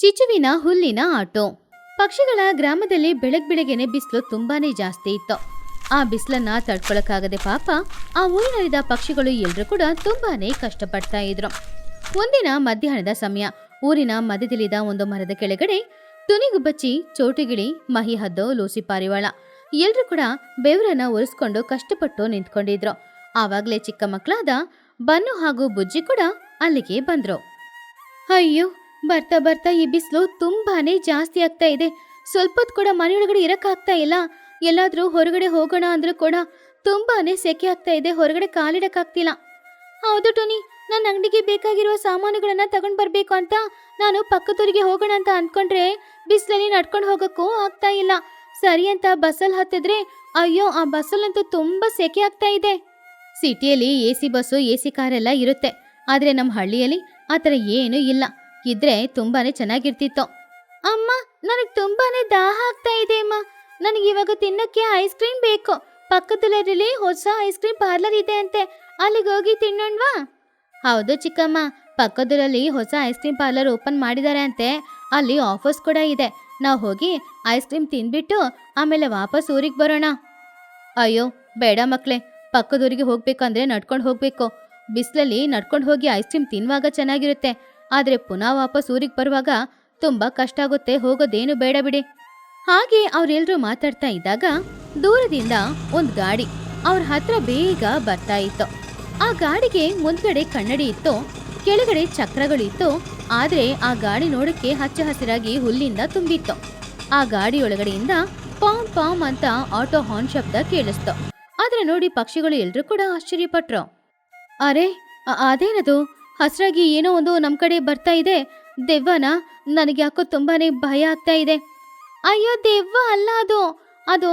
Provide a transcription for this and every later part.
ಚಿಚುವಿನ ಹುಲ್ಲಿನ ಆಟೋ. ಪಕ್ಷಿಗಳ ಗ್ರಾಮದಲ್ಲಿ ಬೆಳಗ್ಗೆನೆ ಬಿಸಿಲು ತುಂಬಾನೇ ಜಾಸ್ತಿ ಇತ್ತು. ಆ ಬಿಸಿಲನ್ನ ತಡ್ಕೊಳಕ್ಕಾಗದೆ ಪಾಪ ಆ ಊರಿನಲ್ಲಿದ್ದ ಪಕ್ಷಿಗಳು ಎಲ್ರೂ ಕೂಡ ತುಂಬಾನೇ ಕಷ್ಟಪಡ್ತಾ ಇದ್ರು. ಒಂದಿನ ಮಧ್ಯಾಹ್ನದ ಸಮಯ ಊರಿನ ಮಧ್ಯದಲ್ಲಿದ್ದ ಒಂದು ಮರದ ಕೆಳಗಡೆ ತುನಿಗುಬ್ಬಚ್ಚಿ, ಚೋಟುಗಿಳಿ, ಮಹಿಹದ್ದು, ಲೂಸಿ ಪಾರಿವಾಳ ಎಲ್ರೂ ಕೂಡ ಬೆವರನ್ನ ಒರೆಸ್ಕೊಂಡು ಕಷ್ಟಪಟ್ಟು ನಿಂತ್ಕೊಂಡಿದ್ರು. ಆವಾಗ್ಲೇ ಚಿಕ್ಕ ಮಕ್ಕಳಾದ ಬನ್ನು ಹಾಗೂ ಬುಜ್ಜಿ ಕೂಡ ಅಲ್ಲಿಗೆ ಬಂದ್ರು. ಅಯ್ಯೋ, ಬರ್ತಾ ಬರ್ತಾ ಈ ಬಿಸಿಲು ತುಂಬಾನೇ ಜಾಸ್ತಿ ಆಗ್ತಾ ಇದೆ. ಸ್ವಲ್ಪ ಹೊತ್ತು ಕೂಡ ಮನೆಯೊಳಗಡೆ ಇರಕ್ಕಾಗ್ತಾ ಇಲ್ಲ. ಎಲ್ಲಾದ್ರೂ ಹೊರಗಡೆ ಹೋಗೋಣ ಅಂದ್ರೂ ಕೂಡ ತುಂಬಾನೇ ಸೆಕೆ ಆಗ್ತಾ ಇದೆ. ಹೊರಗಡೆ ಕಾಲಿಡಕ್ಕಾಗ್ತಿಲ್ಲ. ಹೌದು ಟೋನಿ, ನನ್ನ ಅಂಗಡಿಗೆ ಬೇಕಾಗಿರುವ ಸಾಮಾನುಗಳನ್ನ ತಗೊಂಡ್ ಬರ್ಬೇಕು ಅಂತ ನಾನು ಪಕ್ಕದೂರಿಗೆ ಹೋಗೋಣ ಅಂತ ಅನ್ಕೊಂಡ್ರೆ ಬಿಸಿಲಲ್ಲಿ ನಡ್ಕೊಂಡು ಹೋಗಕ್ಕೂ ಆಗ್ತಾ ಇಲ್ಲ. ಸರಿ ಅಂತ ಬಸ್ಸಲ್ಲಿ ಹತ್ತಿದ್ರೆ ಅಯ್ಯೋ, ಆ ಬಸ್ಸಲ್ಲಂತೂ ತುಂಬಾ ಸೆಕೆ ಆಗ್ತಾ ಇದೆ. ಸಿಟಿಯಲ್ಲಿ AC ಬಸ್ಸು, AC ಕಾರೆಲ್ಲ ಇರುತ್ತೆ. ಆದ್ರೆ ನಮ್ಮ ಹಳ್ಳಿಯಲ್ಲಿ ಆತರ ಏನೂ ಇಲ್ಲ. ಇದ್ರೆ ತುಂಬಾನೇ ಚೆನ್ನಾಗಿರ್ತಿತ್ತು. ಅಮ್ಮ, ನನಗೆ ತುಂಬಾನೇ ದಾಹ ಆಗ್ತಾ ಇದೆ ಅಮ್ಮ. ನನಗೆ ಇವಾಗ ತಿನ್ನಕ್ಕೆ ಐಸ್ ಕ್ರೀಮ್ ಬೇಕು. ಪಕ್ಕದಲ್ಲೇ ಹೊಸ ಐಸ್ ಕ್ರೀಮ್ ಪಾರ್ಲರ್ ಇದೆ ಅಂತೆ, ಅಲ್ಲಿಗೆ ಹೋಗಿ ತಿನ್ನೋಣ್ವಾ? ಹೌದು ಚಿಕ್ಕಮ್ಮ, ಪಕ್ಕದರಲ್ಲಿ ಹೊಸ ಐಸ್ ಕ್ರೀಮ್ ಪಾರ್ಲರ್ ಓಪನ್ ಮಾಡಿದ್ದಾರೆ ಅಂತೆ. ಅಲ್ಲಿ ಆಫರ್ಸ್ ಕೂಡ ಇದೆ. ನಾವು ಹೋಗಿ ಐಸ್ ಕ್ರೀಮ್ ತಿಂದ್ಬಿಟ್ಟು ಆಮೇಲೆ ವಾಪಸ್ ಊರಿಗೆ ಬರೋಣ. ಅಯ್ಯೋ ಬೇಡ ಮಕ್ಳೇ, ಪಕ್ಕದೂರಿಗೆ ಹೋಗ್ಬೇಕಂದ್ರೆ ನಡ್ಕೊಂಡು ಹೋಗ್ಬೇಕು. ಬಿಸಿಲಲ್ಲಿ ನಡ್ಕೊಂಡು ಹೋಗಿ ಐಸ್ ಕ್ರೀಮ್ ತಿನ್ನುವಾಗ ಚೆನ್ನಾಗಿರುತ್ತೆ. ಆದ್ರೆ ಪುನಃ ವಾಪಸ್ ಊರಿಗೆ ಬರುವಾಗ ತುಂಬಾ ಕಷ್ಟ ಆಗುತ್ತೆ. ಹೋಗೋದೇನು ಬೇಡ ಬಿಡಿ. ಹಾಗೆ ಅವ್ರೆಲ್ರೂ ಮಾತಾಡ್ತಾ ಇದ್ದಾಗ ದೂರದಿಂದ ಒಂದ್ ಗಾಡಿ ಅವ್ರ ಹತ್ರ ಬೇಗ ಬರ್ತಾ ಇತ್ತು. ಆ ಗಾಡಿಗೆ ಮುಂದ್ಗಡೆ ಕನ್ನಡಿ ಇತ್ತು, ಕೆಳಗಡೆ ಚಕ್ರಗಳಿತ್ತು. ಆದ್ರೆ ಆ ಗಾಡಿ ನೋಡಕ್ಕೆ ಹಚ್ಚ ಹಸಿರಾಗಿ ಹುಲ್ಲಿಂದ ತುಂಬಿತ್ತು. ಆ ಗಾಡಿಯೊಳಗಡೆಯಿಂದ ಪಾಮ್ ಪಾಮ್ ಅಂತ ಆಟೋ ಹಾರ್ನ್ ಶಬ್ದ ಕೇಳಿಸ್ತು. ಆದ್ರೆ ನೋಡಿ ಪಕ್ಷಿಗಳು ಎಲ್ರೂ ಕೂಡ ಆಶ್ಚರ್ಯಪಟ್ರು. ಅರೆ, ಅದೇನದು ಹಸ್ರಾಗಿ ಏನೋ ಒಂದು ನಮ್ ಕಡೆ ಬರ್ತಾ ಇದೆ. ದೆವ್ವನ? ನನಗೆ ಯಾಕೋ ತುಂಬಾನೇ ಭಯ ಆಗ್ತಾ ಇದೆ. ಅಯ್ಯೋ, ದೆವ್ವ ಅಲ್ಲ ಅದು. ಅದು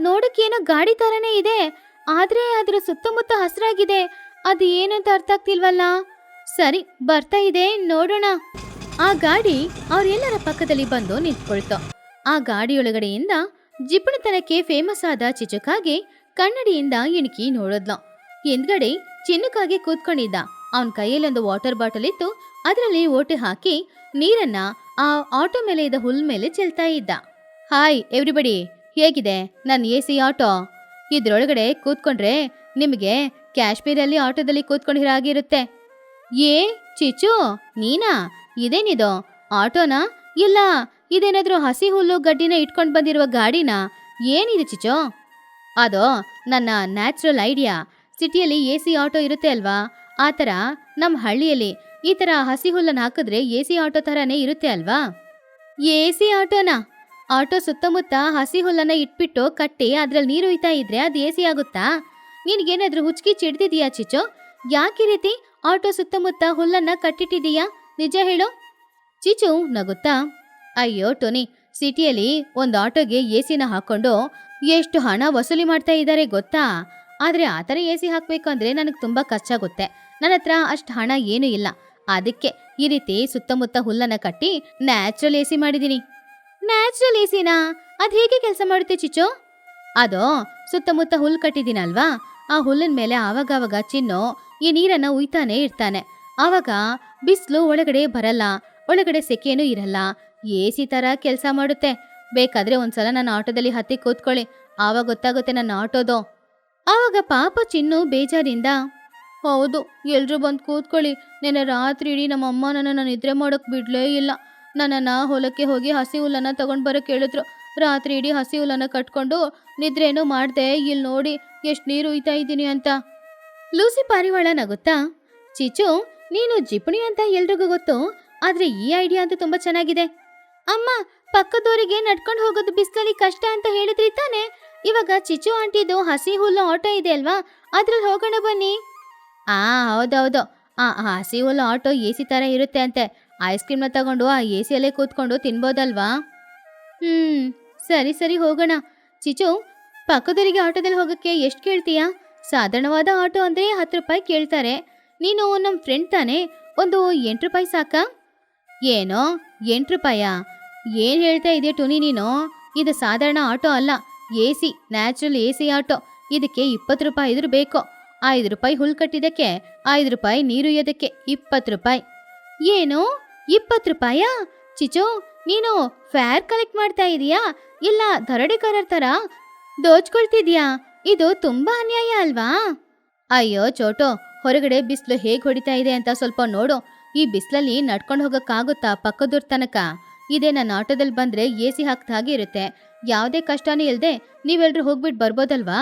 ನೋಡಕ್ಕೇನೋ ಗಾಡಿ ತರನೇ ಇದೆ. ಆದ್ರೆ ಅದ್ರ ಸುತ್ತಮುತ್ತ ಹಸ್ರಾಗಿದೆ. ಅದು ಏನು ಅಂತ ಅರ್ಥ ಆಗ್ತಿಲ್ವಲ್ಲ. ಸರಿ, ಬರ್ತಾ ಇದೆ, ನೋಡೋಣ. ಆ ಗಾಡಿ ಅವ್ರೆಲ್ಲರ ಪಕ್ಕದಲ್ಲಿ ಬಂದು ನಿಂತ್ಕೊಳ್ತು. ಆ ಗಾಡಿಯೊಳಗಡೆಯಿಂದ ಜಿಪುಣತನಕ್ಕೆ ಫೇಮಸ್ ಆದ ಚಿಚುಕಾಗೆ ಕನ್ನಡಿಯಿಂದ ಇಣುಕಿ ನೋಡಿದ್ಲು. ಹಿಂದ್ಗಡೆ ಚಿನ್ನುಕಾಗೆ ಕೂತ್ಕೊಂಡಿದ್ದ. ಅವನ್ ಕೈಯಲ್ಲಿ ಒಂದು ವಾಟರ್ ಬಾಟಲ್ ಇತ್ತು. ಅದರಲ್ಲಿ ಓಟೆ ಹಾಕಿ ನೀರನ್ನ ಆ ಆಟೋ ಮೇಲೆ ಇದ್ದ ಹುಲ್ ಮೇಲೆ ಚೆಲ್ತಾ ಇದ್ದ. ಹಾಯ್ ಎವ್ರಿಬಡಿ, ಹೇಗಿದೆ ನನ್ನ AC ಆಟೋ? ಇದ್ರೊಳಗಡೆ ಕೂತ್ಕೊಂಡ್ರೆ ನಿಮಗೆ ಕಾಶ್ಮೀರಲ್ಲಿ ಆಟೋದಲ್ಲಿ ಕೂತ್ಕೊಂಡಿರೋ ಹಾಗಿರುತ್ತೆ. ಏ ಚಿಚು, ನೀನಾ? ಇದೇನಿದು ಆಟೋನಾ? ಇಲ್ಲ, ಇದೇನಾದ್ರೂ ಹಸಿ ಹುಲ್ಲು ಗಡ್ಡಿನ ಇಟ್ಕೊಂಡು ಬಂದಿರುವ ಗಾಡಿನಾ? ಏನಿದೆ ಚಿಚು? ಅದು ನನ್ನ ನ್ಯಾಚುರಲ್ ಐಡಿಯಾ. ಸಿಟಿಯಲ್ಲಿ AC ಆಟೋ ಇರುತ್ತೆ ಅಲ್ವಾ, ಆ ಥರ ನಮ್ಮ ಹಳ್ಳಿಯಲ್ಲಿ ಈ ಥರ ಹಸಿ ಹುಲ್ಲನ್ನು ಹಾಕಿದ್ರೆ AC ಆಟೋ ಥರನೇ ಇರುತ್ತೆ ಅಲ್ವಾ? AC ಆಟೋನಾ? ಆಟೋ ಸುತ್ತಮುತ್ತ ಹಸಿ ಹುಲ್ಲನ್ನು ಇಟ್ಬಿಟ್ಟು ಕಟ್ಟಿ ಅದ್ರಲ್ಲಿ ನೀರು ಉಯ್ತಾ ಇದ್ರೆ ಅದು AC ಆಗುತ್ತಾ? ನಿನಗೇನಾದ್ರೂ ಹುಚ್ಕಿ ಚಿಡ್ದಿದೀಯಾ ಚಿಚು? ಯಾಕೆ ರೀತಿ ಆಟೋ ಸುತ್ತಮುತ್ತ ಹುಲ್ಲನ್ನು ಕಟ್ಟಿಟ್ಟಿದೀಯಾ? ನಿಜ ಹೇಳು. ಚಿಚು ನಗುತ್ತಾ, ಅಯ್ಯೋ ಟೋನಿ, ಸಿಟಿಯಲ್ಲಿ ಒಂದು ಆಟೋಗೆ ACನ ಹಾಕೊಂಡು ಎಷ್ಟು ಹಣ ವಸೂಲಿ ಮಾಡ್ತಾ ಇದ್ದಾರೆ ಗೊತ್ತಾ? ಆದರೆ ಆ ಥರ AC ಹಾಕಬೇಕಂದ್ರೆ ನನಗೆ ತುಂಬ ಖರ್ಚಾಗುತ್ತೆ. ನನ್ನ ಹತ್ರ ಅಷ್ಟು ಹಣ ಏನೂ ಇಲ್ಲ. ಅದಕ್ಕೆ ಈ ರೀತಿ ಸುತ್ತಮುತ್ತ ಹುಲ್ಲನ್ನು ಕಟ್ಟಿ ನ್ಯಾಚುರಲ್ AC ಮಾಡಿದ್ದೀನಿ. ನ್ಯಾಚುರಲ್ ACನಾ? ಅದು ಹೇಗೆ ಕೆಲಸ ಮಾಡುತ್ತೆ ಚಿಚು? ಅದು ಸುತ್ತಮುತ್ತ ಹುಲ್ಲು ಕಟ್ಟಿದ್ದೀನಲ್ವಾ, ಆ ಹುಲ್ಲಿನ ಮೇಲೆ ಆವಾಗವಾಗ ಚಿನ್ನು ಈ ನೀರನ್ನು ಉಯ್ತಾನೆ ಇರ್ತಾನೆ. ಆವಾಗ ಬಿಸಿಲು ಒಳಗಡೆ ಬರಲ್ಲ, ಒಳಗಡೆ ಸೆಕೆನೂ ಇರಲ್ಲ. AC ಥರ ಕೆಲಸ ಮಾಡುತ್ತೆ. ಬೇಕಾದ್ರೆ ಒಂದ್ಸಲ ನನ್ನ ಆಟೋದಲ್ಲಿ ಹತ್ತಿ ಕೂತ್ಕೊಳ್ಳಿ, ಆವಾಗ ಗೊತ್ತಾಗುತ್ತೆ ನನ್ನ ಆಟೋದು. ಆವಾಗ ಪಾಪ ಚಿನ್ನು ಬೇಜಾರಿಂದ, ಹೌದು, ಎಲ್ರೂ ಬಂದು ಕೂತ್ಕೊಳ್ಳಿ. ನೆನ್ನೆ ರಾತ್ರಿ ಇಡೀ ನಮ್ಮಮ್ಮ ನನ್ನನ್ನು ನಿದ್ರೆ ಮಾಡೋಕೆ ಬಿಡಲೇ ಇಲ್ಲ. ನನ್ನನ್ನು ಹೊಲಕ್ಕೆ ಹೋಗಿ ಹಸಿ ಹುಲ್ಲನ್ನು ತಗೊಂಡು ಬರೋಕೆ ಹೇಳಿದ್ರು. ರಾತ್ರಿ ಇಡೀ ಹಸಿ ಹುಲ್ಲನ್ನು ಕಟ್ಕೊಂಡು ನಿದ್ರೇನೂ ಮಾಡಿದೆ. ಇಲ್ಲಿ ನೋಡಿ ಎಷ್ಟು ನೀರು ಉಯ್ತಾ ಇದ್ದೀನಿ ಅಂತ. ಲೂಸಿ ಪಾರಿವಾಳ ನಗುತ್ತಾ, ಚಿಚು, ನೀನು ಜಿಪುಣಿ ಅಂತ ಎಲ್ರಿಗೂ ಗೊತ್ತು, ಆದರೆ ಈ ಐಡಿಯಾ ಅಂತೂ ತುಂಬ ಚೆನ್ನಾಗಿದೆ. ಅಮ್ಮ, ಪಕ್ಕದವರಿಗೆ ನಡ್ಕೊಂಡು ಹೋಗೋದು ಬಿಸಿಲಲ್ಲಿ ಕಷ್ಟ ಅಂತ ಹೇಳಿದ್ರಿ ತಾನೆ? ಇವಾಗ ಚಿಚು ಆಂಟಿದು ಹಸಿ ಹುಲ್ಲು ಆಟೋ ಇದೆ ಅಲ್ವಾ, ಅದ್ರಲ್ಲಿ ಹೋಗೋಣ ಬನ್ನಿ. ಹೌದೌದು, ಹಸಿ ಹುಲ್ಲು ಆಟೋ AC ಥರ ಇರುತ್ತೆ ಅಂತೆ. ಐಸ್ ಕ್ರೀಮ್ನ ತಗೊಂಡು ಆ ACಯಲ್ಲೇ ಕೂತ್ಕೊಂಡು ತಿನ್ಬೋದಲ್ವಾ? ಸರಿ ಸರಿ, ಹೋಗೋಣ. ಚಿಚು, ಪಕ್ಕದವರಿಗೆ ಆಟೋದಲ್ಲಿ ಹೋಗೋಕ್ಕೆ ಎಷ್ಟು ಕೇಳ್ತೀಯಾ? ಸಾಧಾರಣವಾದ ಆಟೋ ಅಂದರೆ 10 ರೂಪಾಯಿ ಕೇಳ್ತಾರೆ. ನೀನು ನಮ್ಮ ಫ್ರೆಂಡ್ ತಾನೆ, ಒಂದು 8 ರೂಪಾಯಿ ಸಾಕಾ? ಏನೋ 8 ರೂಪಾಯಾ? ಏನು ಹೇಳ್ತಾ ಇದೆಯಾ ಟುನಿ ನೀನು? ಇದು ಸಾಧಾರಣ ಆಟೋ ಅಲ್ಲ, AC, ನ್ಯಾಚುರಲ್ AC ಆಟೋ. ಇದಕ್ಕೆ 20 ರೂಪಾಯಿ ಇದ್ರೂ ಬೇಕು. 5 ರೂಪಾಯಿ ಹುಲ್ ಕಟ್ಟಿದ್ದಕ್ಕೆ, 5 ರೂಪಾಯಿ ನೀರು ಒಯ್ಯೋದಕ್ಕೆ 20 ರೂಪಾಯಿ. ಏನು 20 ರೂಪಾಯಾ? ಚಿಚು, ನೀನು ಫೇರ್ ಕಲೆಕ್ಟ್ ಮಾಡ್ತಾ ಇದೀಯಾ ಇಲ್ಲ ದರೋಡೆಕೋರರ ತರ ದೋಚ್ಕೊಳ್ತಿದ್ಯಾ? ಇದು ತುಂಬಾ ಅನ್ಯಾಯ ಅಲ್ವಾ? ಅಯ್ಯೋ ಚೋಟು, ಹೊರಗಡೆ ಬಿಸಿಲು ಹೇಗ್ ಹೊಡಿತಾ ಇದೆ ಅಂತ ಸ್ವಲ್ಪ ನೋಡು. ಈ ಬಿಸಿಲಲ್ಲಿ ನಡ್ಕೊಂಡು ಹೋಗಕ್ಕಾಗುತ್ತಾ ಪಕ್ಕದೂರ್ ತನಕ? ಇದೇ ನನ್ನ ಆಟೋದಲ್ಲಿ ಬಂದ್ರೆ AC ಹಾಕ್ದ ಹಾಗೆ ಇರುತ್ತೆ. ಯಾವುದೇ ಕಷ್ಟನೂ ಇಲ್ಲದೆ ನೀವೆಲ್ರೂ ಹೋಗ್ಬಿಟ್ಟು ಬರ್ಬೋದಲ್ವಾ?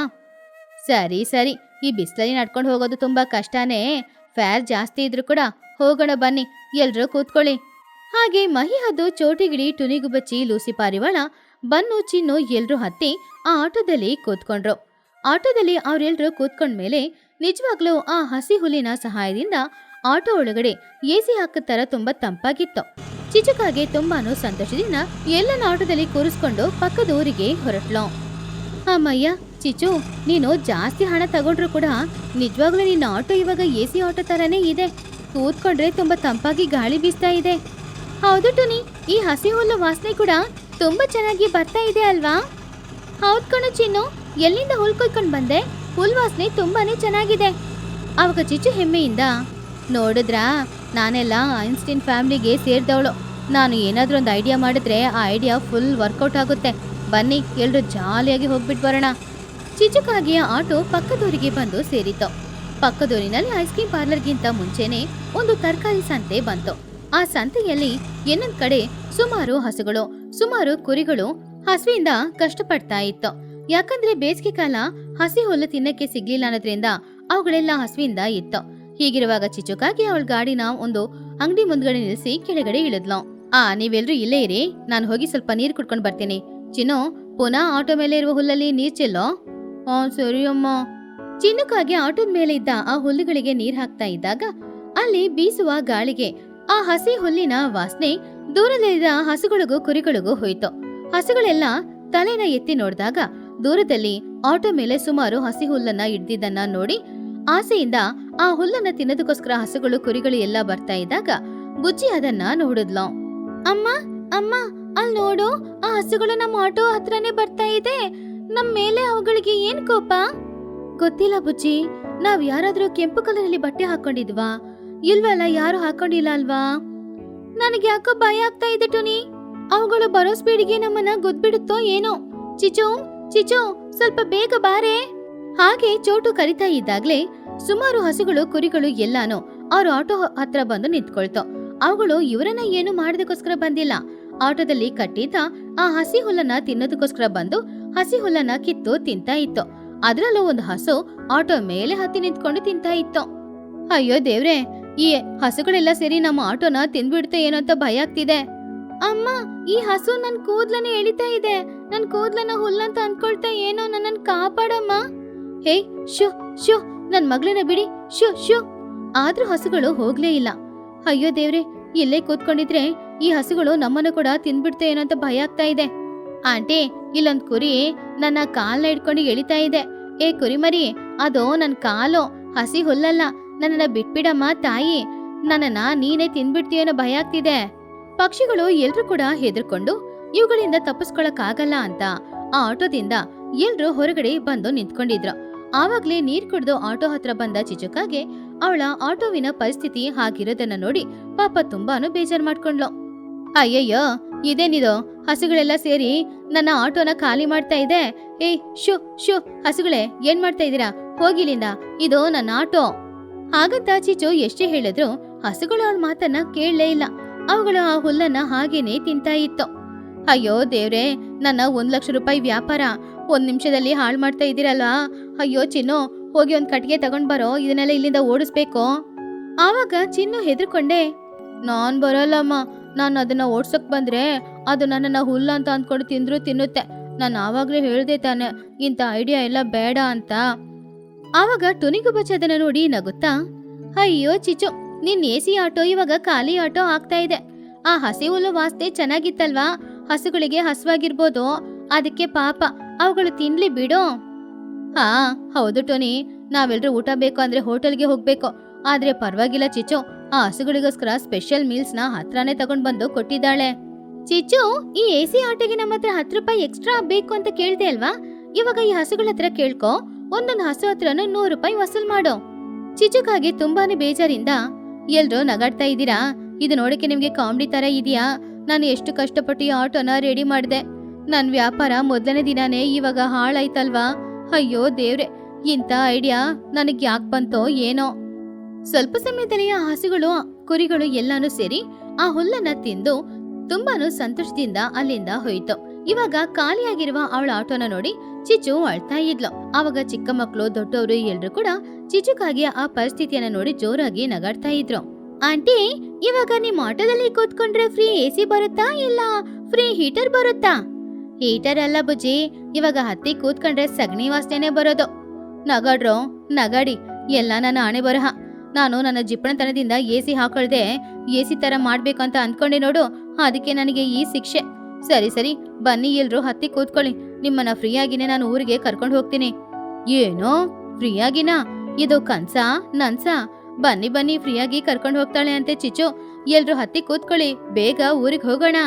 ಸರಿ ಸರಿ, ಈ ಬಿಸಿಲಲ್ಲಿ ನಡ್ಕೊಂಡು ಹೋಗೋದು ತುಂಬಾ ಕಷ್ಟನೇ. ಫೇರ್ ಜಾಸ್ತಿ ಇದ್ರೂ ಕೂಡ ಹೋಗೋಣ ಬನ್ನಿ, ಎಲ್ರೂ ಕೂತ್ಕೊಳ್ಳಿ. ಹಾಗೆ ಮಹಿಹದ್ದು, ಚೋಟಿಗಿಳಿ, ಟುನಿಗುಬಚ್ಚಿ, ಲೂಸಿ ಪಾರಿವಾಳ, ಬನ್ನು, ಚಿನ್ನು ಎಲ್ರೂ ಹತ್ತಿ ಆ ಆಟೋದಲ್ಲಿ ಕೂತ್ಕೊಂಡ್ರು. ಆಟೋದಲ್ಲಿ ಅವರೆಲ್ಲರೂ ಕೂತ್ಕೊಂಡ್ಮೇಲೆ ನಿಜವಾಗ್ಲೂ ಆ ಹಸಿ ಹುಲ್ಲಿನ ಸಹಾಯದಿಂದ ಆಟೋ ಒಳಗಡೆ AC ಹಾಕಿದ ತರ ತುಂಬಾ ತಂಪಾಗಿತ್ತು. ಚಿಚುಕಾಗೆ ತುಂಬಾನು ಸಂತೋಷದಿಂದ ಎಲ್ಲನ ಆಟೋದಲ್ಲಿ ಕೂರಿಸ್ಕೊಂಡು ಪಕ್ಕದ ಊರಿಗೆ ಹೊರಟ್ಲು. ಅಮ್ಮಯ್ಯ ಚಿಚು, ನೀನು ಜಾಸ್ತಿ ಹಣ ತಗೊಂಡ್ರು ಕೂಡ ನಿಜವಾಗ್ಲೂ ನಿನ್ನ ಆಟೋ ಇವಾಗ AC ಆಟೋ ತರನೇ ಇದೆ. ಕೂತ್ಕೊಂಡ್ರೆ ತುಂಬಾ ತಂಪಾಗಿ ಗಾಳಿ ಬೀಸ್ತಾ ಇದೆ. ಹೌದು ಟುನಿ, ಈ ಹಸಿ ಹುಲ್ಲು ವಾಸನೆ ಕೂಡ ತುಂಬಾ ಚೆನ್ನಾಗಿ ಬರ್ತಾ ಇದೆ ಅಲ್ವಾ? ಹೌದ್ ಕಣು ಚಿನ್ನು, ಎಲ್ಲಿಂದ ಹುಲ್ ಕೊಯ್ಕೊಂಡ್ ಬಂದೆ? ಹುಲ್ ವಾಸನೆ ತುಂಬಾನೇ ಚೆನ್ನಾಗಿದೆ. ಅವಾಗ ಚಿಚ್ಚು ಹೆಮ್ಮೆಯಿಂದ, ನೋಡಿದ್ರಾ, ನಾನೆಲ್ಲ ಐನ್ಸ್ಟೀನ್ ಫ್ಯಾಮಿಲಿಗೆ ಸೇರಿದವಳು. ನಾನು ಏನಾದ್ರೂ ಒಂದು ಐಡಿಯಾ ಮಾಡಿದ್ರೆ ಆ ಐಡಿಯಾ ಫುಲ್ ವರ್ಕೌಟ್ ಆಗುತ್ತೆ. ಬನ್ನಿ ಎಲ್ರು ಜಾಲಿಯಾಗಿ ಹೋಗ್ಬಿಟ್ಟು ಬರೋಣ. ಚಿಚುಕಾಗಿಯ ಆಟೋ ಪಕ್ಕದೂರಿಗೆ ಬಂದು ಸೇರಿತು. ಪಕ್ಕದೂರಿನಲ್ಲಿ ಐಸ್ ಕ್ರೀಮ್ ಪಾರ್ಲರ್ಗಿಂತ ಮುಂಚೆನೆ ಒಂದು ತರಕಾರಿ ಸಂತೆ ಬಂತು. ಆ ಸಂತೆಯಲ್ಲಿ ಇನ್ನೊಂದ್ ಕಡೆ ಸುಮಾರು ಹಸುಗಳು, ಸುಮಾರು ಕುರಿಗಳು ಹಸುವಿಂದ ಕಷ್ಟಪಡ್ತಾ ಇತ್ತು. ಯಾಕಂದ್ರೆ ಬೇಸಿಗೆ ಕಾಲ ಹಸಿ ಹುಲ್ಲು ತಿನ್ನಕ್ಕೆ ಸಿಗ್ಲಿಲ್ಲ ಅನ್ನೋದ್ರಿಂದ ಅವುಗಳೆಲ್ಲ ಹಸುವಿಂದ ಇತ್ತು. ಹೀಗಿರುವಾಗ ಚಿಚುಕಾಗಿ ಅವಳ ಗಾಡಿನ ಒಂದು ಅಂಗಡಿ ಮುಂದ್ಗಡೆ ನಿಲ್ಲಿಸಿ ಕೆಳಗಡೆ ಇಳಿದ್ಲು. ನೀವೆಲ್ರೂ ಇಲ್ಲೇ ಇರಿ, ನಾನು ಹೋಗಿ ಸ್ವಲ್ಪ ನೀರು ಕುಡ್ಕೊಂಡು ಬರ್ತೀನಿ. ಚಿನ್ನು, ಪುನಃ ಆಟೋ ಮೇಲೆ ಇರುವ ಹುಲ್ಲಲ್ಲಿ ನೀರ್ ಚೆಲ್ಲೋ. ಸರಿ ಅಮ್ಮ. ಚಿನ್ನುಕಾಗಿ ಆಟೋದ ಮೇಲೆ ಇದ್ದ ಆ ಹುಲ್ಲುಗಳಿಗೆ ನೀರ್ ಹಾಕ್ತಾ ಇದ್ದಾಗ ಅಲ್ಲಿ ಬೀಸುವ ಗಾಳಿಗೆ ಆ ಹಸಿ ಹುಲ್ಲಿನ ವಾಸನೆ ದೂರದಲ್ಲಿದ್ದ ಹಸುಗಳಿಗೂ ಕುರಿಗಳಿಗೂ ಹೋಯ್ತು. ಹಸುಗಳೆಲ್ಲ ತಲೆನ ಎತ್ತಿ ನೋಡಿದಾಗ ದೂರದಲ್ಲಿ ಆಟೋ ಮೇಲೆ ಸುಮಾರು ಹಸಿ ಹುಲ್ಲನ್ನ ಹಿಡ್ದಿದ್ದನ್ನ ನೋಡಿ ಆಸೆಯಿಂದ ಆ ಹುಲ್ಲನ್ನ ತಿನ್ನೋದಕ್ಕೋಸ್ಕರ ಹಸುಗಳು ಕುರಿಗಳು ಎಲ್ಲ ಬರ್ತಾ ಇದ್ದಾಗ ಬುಜ್ಜಿ ಅದನ್ನ ನೋಡಿದ್ಲು. ಅಮ್ಮ ಅಮ್ಮ, ಅಲ್ಲಿ ನೋಡು, ಆ ಹಸುಗಳು ನಮ್ಮ ಆಟೋ ಹತ್ರನೇ ಬರ್ತಾ ಇದೆ. ನಮ್ ಮೇಲೆ ಅವುಗಳಿಗೆ ಏನ್ ಕೋಪ? ಗೊತ್ತಿಲ್ಲ ಬುಜ್ಜಿ, ನಾವ್ ಯಾರಾದ್ರೂ ಕೆಂಪು ಕಲರಲ್ಲಿ ಬಟ್ಟೆ ಹಾಕೊಂಡಿದ್ವಾ? ಇಲ್ವಲ್ಲ, ಯಾರು ಹಾಕೊಂಡಿಲ್ಲ ಅಲ್ವಾ? ನನಗೆ ಯಾಕೋ ಭಯ ಆಗ್ತಾ ಇದೆ ಟುನಿ. ಅವುಗಳು ಬರೋ ಸ್ಪೀಡಿಗೆ ನಮ್ಮನ್ನ ಗೊದ್ಬಿಡುತ್ತೋ ಏನೋ. ಚಿಚು ಚಿಚು, ಸ್ವಲ್ಪ ಬೇಗ ಬಾರೆ. ಹಾಗೆ ಚೋಟು ಕರಿತಾ ಇದ್ದಾಗ್ಲೇ ಸುಮಾರು ಹಸುಗಳು ಕುರಿಗಳು ಎಲ್ಲಾನು ಅವ್ರ ಆಟೋ ಹತ್ರ ಬಂದು ನಿಂತ್ಕೊಳ್ತು. ಅವುಗಳು ಇವರನ್ನ ಏನು ಮಾಡೋದಕ್ಕೋಸ್ಕರ ಬಂದಿಲ್ಲ. ಆಟೋದಲ್ಲಿ ಕಟ್ಟಿದ್ದ ಆ ಹಸಿ ಹುಲ್ಲನ್ನ ತಿನ್ನೋದಕ್ಕೋಸ್ಕರ ಬಂದು ಹಸಿ ಹುಲ್ಲನ್ನ ಕಿತ್ತು ತಿಂತಾ ಇತ್ತು. ಅದ್ರಲ್ಲೂ ಒಂದು ಹಸು ಆಟೋ ಮೇಲೆ ಹತ್ತಿ ನಿಂತ್ಕೊಂಡು ತಿಂತಾ ಇತ್ತು. ಅಯ್ಯೋ ದೇವ್ರೆ, ಈ ಹಸುಗಳೆಲ್ಲ ಸೇರಿ ನಮ್ಮ ಆಟೋನ ತಿಂದ್ಬಿಡುತ್ತೆ ಏನೋ ಅಂತ ಭಯ ಆಗ್ತಿದೆ. ಅಮ್ಮ, ಈ ಹಸು ನನ್ ಕೂದ್ಲನ್ನ ಎಳಿತಾ ಇದೆ. ನನ್ ಕೂದ್ಲನ್ನ ಹುಲ್ಲಂತ ಅನ್ಕೊಳ್ತಾ ಏನೋ, ನನ್ನನ್ ಕಾಪಾಡಮ್ಮ. ಹೇ ಶು ಶು, ನನ್ ಮಗಳನ್ನ ಬಿಡಿ, ಶು ಶು. ಆದ್ರೂ ಹಸುಗಳು ಹೋಗ್ಲೇ ಇಲ್ಲ. ಅಯ್ಯೋ ದೇವ್ರೆ, ಇಲ್ಲೇ ಕೂತ್ಕೊಂಡಿದ್ರೆ ಈ ಹಸುಗಳು ನಮ್ಮನ್ನು ಕೂಡ ತಿಂದ್ಬಿಡ್ತೆ ಏನೋ ಅಂತ ಭಯ ಆಗ್ತಾ ಇದೆ. ಆಂಟಿ, ಇಲ್ಲೊಂದ್ ಕುರಿ ನನ್ನ ಕಾಲ್ನ ಇಟ್ಕೊಂಡು ಎಳಿತಾ ಇದೆ. ಏ ಕುರಿಮರಿ, ಅದು ನನ್ ಕಾಲು, ಹಸಿ ಹುಲ್ಲಲ್ಲ. ನನ್ನನ್ನ ಬಿಟ್ಬಿಡಮ್ಮ ತಾಯಿ, ನನ್ನನ್ನ ನೀನೇ ತಿಂದ್ಬಿಡ್ತೀಯೇನೋ ಭಯ ಆಗ್ತಿದೆ. ಪಕ್ಷಿಗಳು ಎಲ್ರು ಕೂಡ ಹೆದರ್ಕೊಂಡು ಇವುಗಳಿಂದ ತಪ್ಪಿಸ್ಕೊಳಕ್ ಆಗಲ್ಲ ಅಂತ ಆ ಆಟೋದಿಂದ ಎಲ್ರು ಹೊರಗಡೆ ಬಂದು ನಿಂತ್ಕೊಂಡಿದ್ರು. ಆವಾಗ್ಲೇ ನೀರ್ ಕುಡ್ದು ಆಟೋ ಹತ್ರ ಬಂದ ಚಿಚುಕಾಗೆ ಅವಳ ಆಟೋವಿನ ಪರಿಸ್ಥಿತಿ ಹಾಗಿರೋದನ್ನ ನೋಡಿ ಪಾಪ ತುಂಬಾನು ಬೇಜಾರ್ ಮಾಡ್ಕೊಂಡ್ಲು. ಅಯ್ಯಯ್ಯೋ, ಇದೇನಿದು, ಹಸುಗಳೆಲ್ಲ ಸೇರಿ ನನ್ನ ಆಟೋನ ಖಾಲಿ ಮಾಡ್ತಾ ಇದೆ. ಏಯ್ ಶು ಶು, ಹಸುಗಳೇ ಏನ್ ಮಾಡ್ತಾ ಇದೀರಾ? ಹೋಗಿಲಿಂದ, ಇದು ನನ್ನ ಆಟೋ. ಹಾಗಂತ ಚಿಚು ಎಷ್ಟೇ ಹೇಳಿದ್ರು ಹಸುಗಳು ಅವಳ ಮಾತನ್ನ ಕೇಳಲೇ ಇಲ್ಲ. ಅವುಗಳು ಆ ಹುಲ್ಲನ್ನ ಹಾಗೇನೆ ತಿಂತಾ ಇತ್ತು. ಅಯ್ಯೋ ದೇವ್ರೆ, ನನ್ನ 1 ಲಕ್ಷ ರೂಪಾಯಿ ವ್ಯಾಪಾರ 1 ನಿಮಿಷದಲ್ಲಿ ಹಾಳು ಮಾಡ್ತಾ ಇದ್ದೀರಲ್ವಾ? ಅಯ್ಯೋ ಚಿನ್ನು, ಹೋಗಿ ಒಂದ್ ಕಟ್ಟಿಗೆ ತಗೊಂಡ್ ಬರೋ, ಇದನ್ನೆಲ್ಲ ಇಲ್ಲಿಂದ ಓಡಿಸ್ಬೇಕು. ಆವಾಗ ಚಿನ್ನು ಹೆದರ್ಕೊಂಡೆ, ನಾನ್ ಬರಲ್ಲಮ್ಮ, ನಾನು ಅದನ್ನ ಓಡ್ಸಕ್ ಬಂದ್ರೆ ಅದು ನನ್ನನ್ನ ಹುಲ್ಲ ಅಂತ ಅಂದ್ಕೊಂಡು ತಿಂದ್ರು ತಿನ್ನುತ್ತೆ. ನಾನು ಆವಾಗ್ಲೇ ಹೇಳ್ದೆ ತಾನೆ, ಇಂಥ ಐಡಿಯಾ ಎಲ್ಲ ಬೇಡ ಅಂತ. ಆವಾಗ ಟುನಿಗುಬಚ್ಚ ಅದನ್ನ ನೋಡಿ ನಗುತ್ತಾ, ಅಯ್ಯೋ ಚಿಚು, ನಿನ್ AC ಆಟೋ ಇವಾಗ ಖಾಲಿ ಆಟೋ ಆಗ್ತಾ ಇದೆ. ಆ ಹಸಿ ಹುಲ್ಲು ವಾಸನೆ ಚೆನ್ನಾಗಿತ್ತಲ್ವಾ? ಹಸುಗಳಿಗೆ ಹಸುವಾಗಿರ್ಬೋದು, ಅದಕ್ಕೆ ಪಾಪ ಅವುಗಳು ತಿನ್ಲಿ ಬಿಡು. ಹೌದು ಟೋನಿ, ನಾವೆಲ್ರೂ ಊಟ ಬೇಕು ಅಂದ್ರೆ ಹೋಟೆಲ್ಗೆ ಹೋಗ್ಬೇಕು. ಆದ್ರೆ ಪರವಾಗಿಲ್ಲ ಚಿಚು, ಆ ಹಸುಗಳಿಗೋಸ್ಕರ ಸ್ಪೆಷಲ್ ಮೀಲ್ಸ್ ನ ಹತ್ರನೇ ತಗೊಂಡ್ ಬಂದು ಕೊಟ್ಟಿದ್ದಾಳೆ. ಚಿಚು, ಈ AC ಆಟೋಗೆ ನಮ್ಮ ಹತ್ರ 10 ರೂಪಾಯಿ ಎಕ್ಸ್ಟ್ರಾ ಬೇಕು ಅಂತ ಕೇಳ್ದೆ ಅಲ್ವಾ? ಇವಾಗ ಈ ಹಸುಗಳ ಹತ್ರ ಕೇಳ್ಕೊ, ಒಂದೊಂದು ಹಸು ಹತ್ರನು 100 ರೂಪಾಯಿ ವಸೂಲ್ ಮಾಡು. ಚಿಚುಕಾಗೆ ತುಂಬಾನೇ ಬೇಜಾರಿಂದ, ಎಲ್ರೂ ನಗಾಡ್ತಾ ಇದ್ದೀರಾ? ಇದು ನೋಡಕ್ಕೆ ನಿಮ್ಗೆ ಕಾಮಿಡಿ ತರ ಇದೆಯಾ? ನಾನು ಎಷ್ಟು ಕಷ್ಟಪಟ್ಟು ಈ ಆಟೋನ ರೆಡಿ ಮಾಡಿದೆ. ನನ್ ವ್ಯಾಪಾರ ಮೊದಲನೇ ದಿನಾನೇ ಇವಾಗ ಹಾಳಾಯ್ತಲ್ವಾ? ಅಯ್ಯೋ ದೇವ್ರೆ, ಇಂಥ ಐಡಿಯಾ ನನಗ್ ಯಾಕೆ ಬಂತೋ ಏನೋ. ಸ್ವಲ್ಪ ಸಮಯದಲ್ಲಿ ಆ ಹಸುಗಳು ಕುರಿಗಳು ಎಲ್ಲಾನು ಸೇರಿ ಆ ಹುಲ್ಲನ್ನ ತಿಂದು ತುಂಬಾನು ಸಂತೋಷದಿಂದ ಅಲ್ಲಿಂದ ಹೋಯ್ತು. ಇವಾಗ ಖಾಲಿಯಾಗಿರುವ ಅವಳ ಆಟೋನ ನೋಡಿ ಚಿಚ್ಚು ಅಳ್ತಾ ಇದ್ಲು. ಆವಾಗ ಚಿಕ್ಕ ಮಕ್ಕಳು ದೊಡ್ಡವರು ಎಲ್ರು ಕೂಡ ಚಿಚ್ಚುಕಾಗಿ ಆ ಪರಿಸ್ಥಿತಿಯನ್ನ ನೋಡಿ ಜೋರಾಗಿ ನಗಾಡ್ತಾ ಇದ್ರು. ಆಂಟಿ, ಇವಾಗ ನಿಮ್ ಆಟೋದಲ್ಲಿ ಕೂತ್ಕೊಂಡ್ರೆ ಫ್ರೀ ಎಸಿ ಬರುತ್ತಾ ಇಲ್ಲ ಫ್ರೀ ಹೀಟರ್ ಬರುತ್ತಾ? ಹೀಟರ್ ಅಲ್ಲ ಬುಜ್ಜಿ, ಇವಾಗ ಹತ್ತಿ ಕೂತ್ಕೊಂಡ್ರೆ ಸಗಣಿ ವಾಸನೆ ಬರೋದು. ನಗಾಡ್ರೋ ನಗಾಡಿ, ಎಲ್ಲ ನನ್ನ ಆಣೆ ಬರಹ. ನಾನು ನನ್ನ ಜಿಪ್ಪಣತನದಿಂದ ಎಸಿ ಹಾಕೊಳ್ದೆ ಎಸಿ ತರ ಮಾಡ್ಬೇಕಂತ ಅಂದ್ಕೊಂಡೆ ನೋಡು, ಅದಕ್ಕೆ ನನಗೆ ಈ ಶಿಕ್ಷೆ. ಸರಿ ಸರಿ, ಬನ್ನಿ ಎಲ್ರು ಹತ್ತಿ ಕೂತ್ಕೊಳ್ಳಿ. ನಿಮ್ಮನ್ನ ಫ್ರೀಯಾಗಿನೇ ನಾನು ಊರಿಗೆ ಕರ್ಕೊಂಡು ಹೋಗ್ತೀನಿ. ಏನೋ ಫ್ರೀಯಾಗಿನಾ? ಇದು ಕನ್ಸಾ ನನ್ಸಾ? ಬನ್ನಿ ಬನ್ನಿ, ಫ್ರೀಯಾಗಿ ಕರ್ಕೊಂಡು ಹೋಗ್ತಾಳೆ ಅಂತೆ ಚಿಚ್ಚು. ಎಲ್ರು ಹತ್ತಿ ಕೂತ್ಕೊಳ್ಳಿ, ಬೇಗ ಊರಿಗೆ ಹೋಗೋಣ.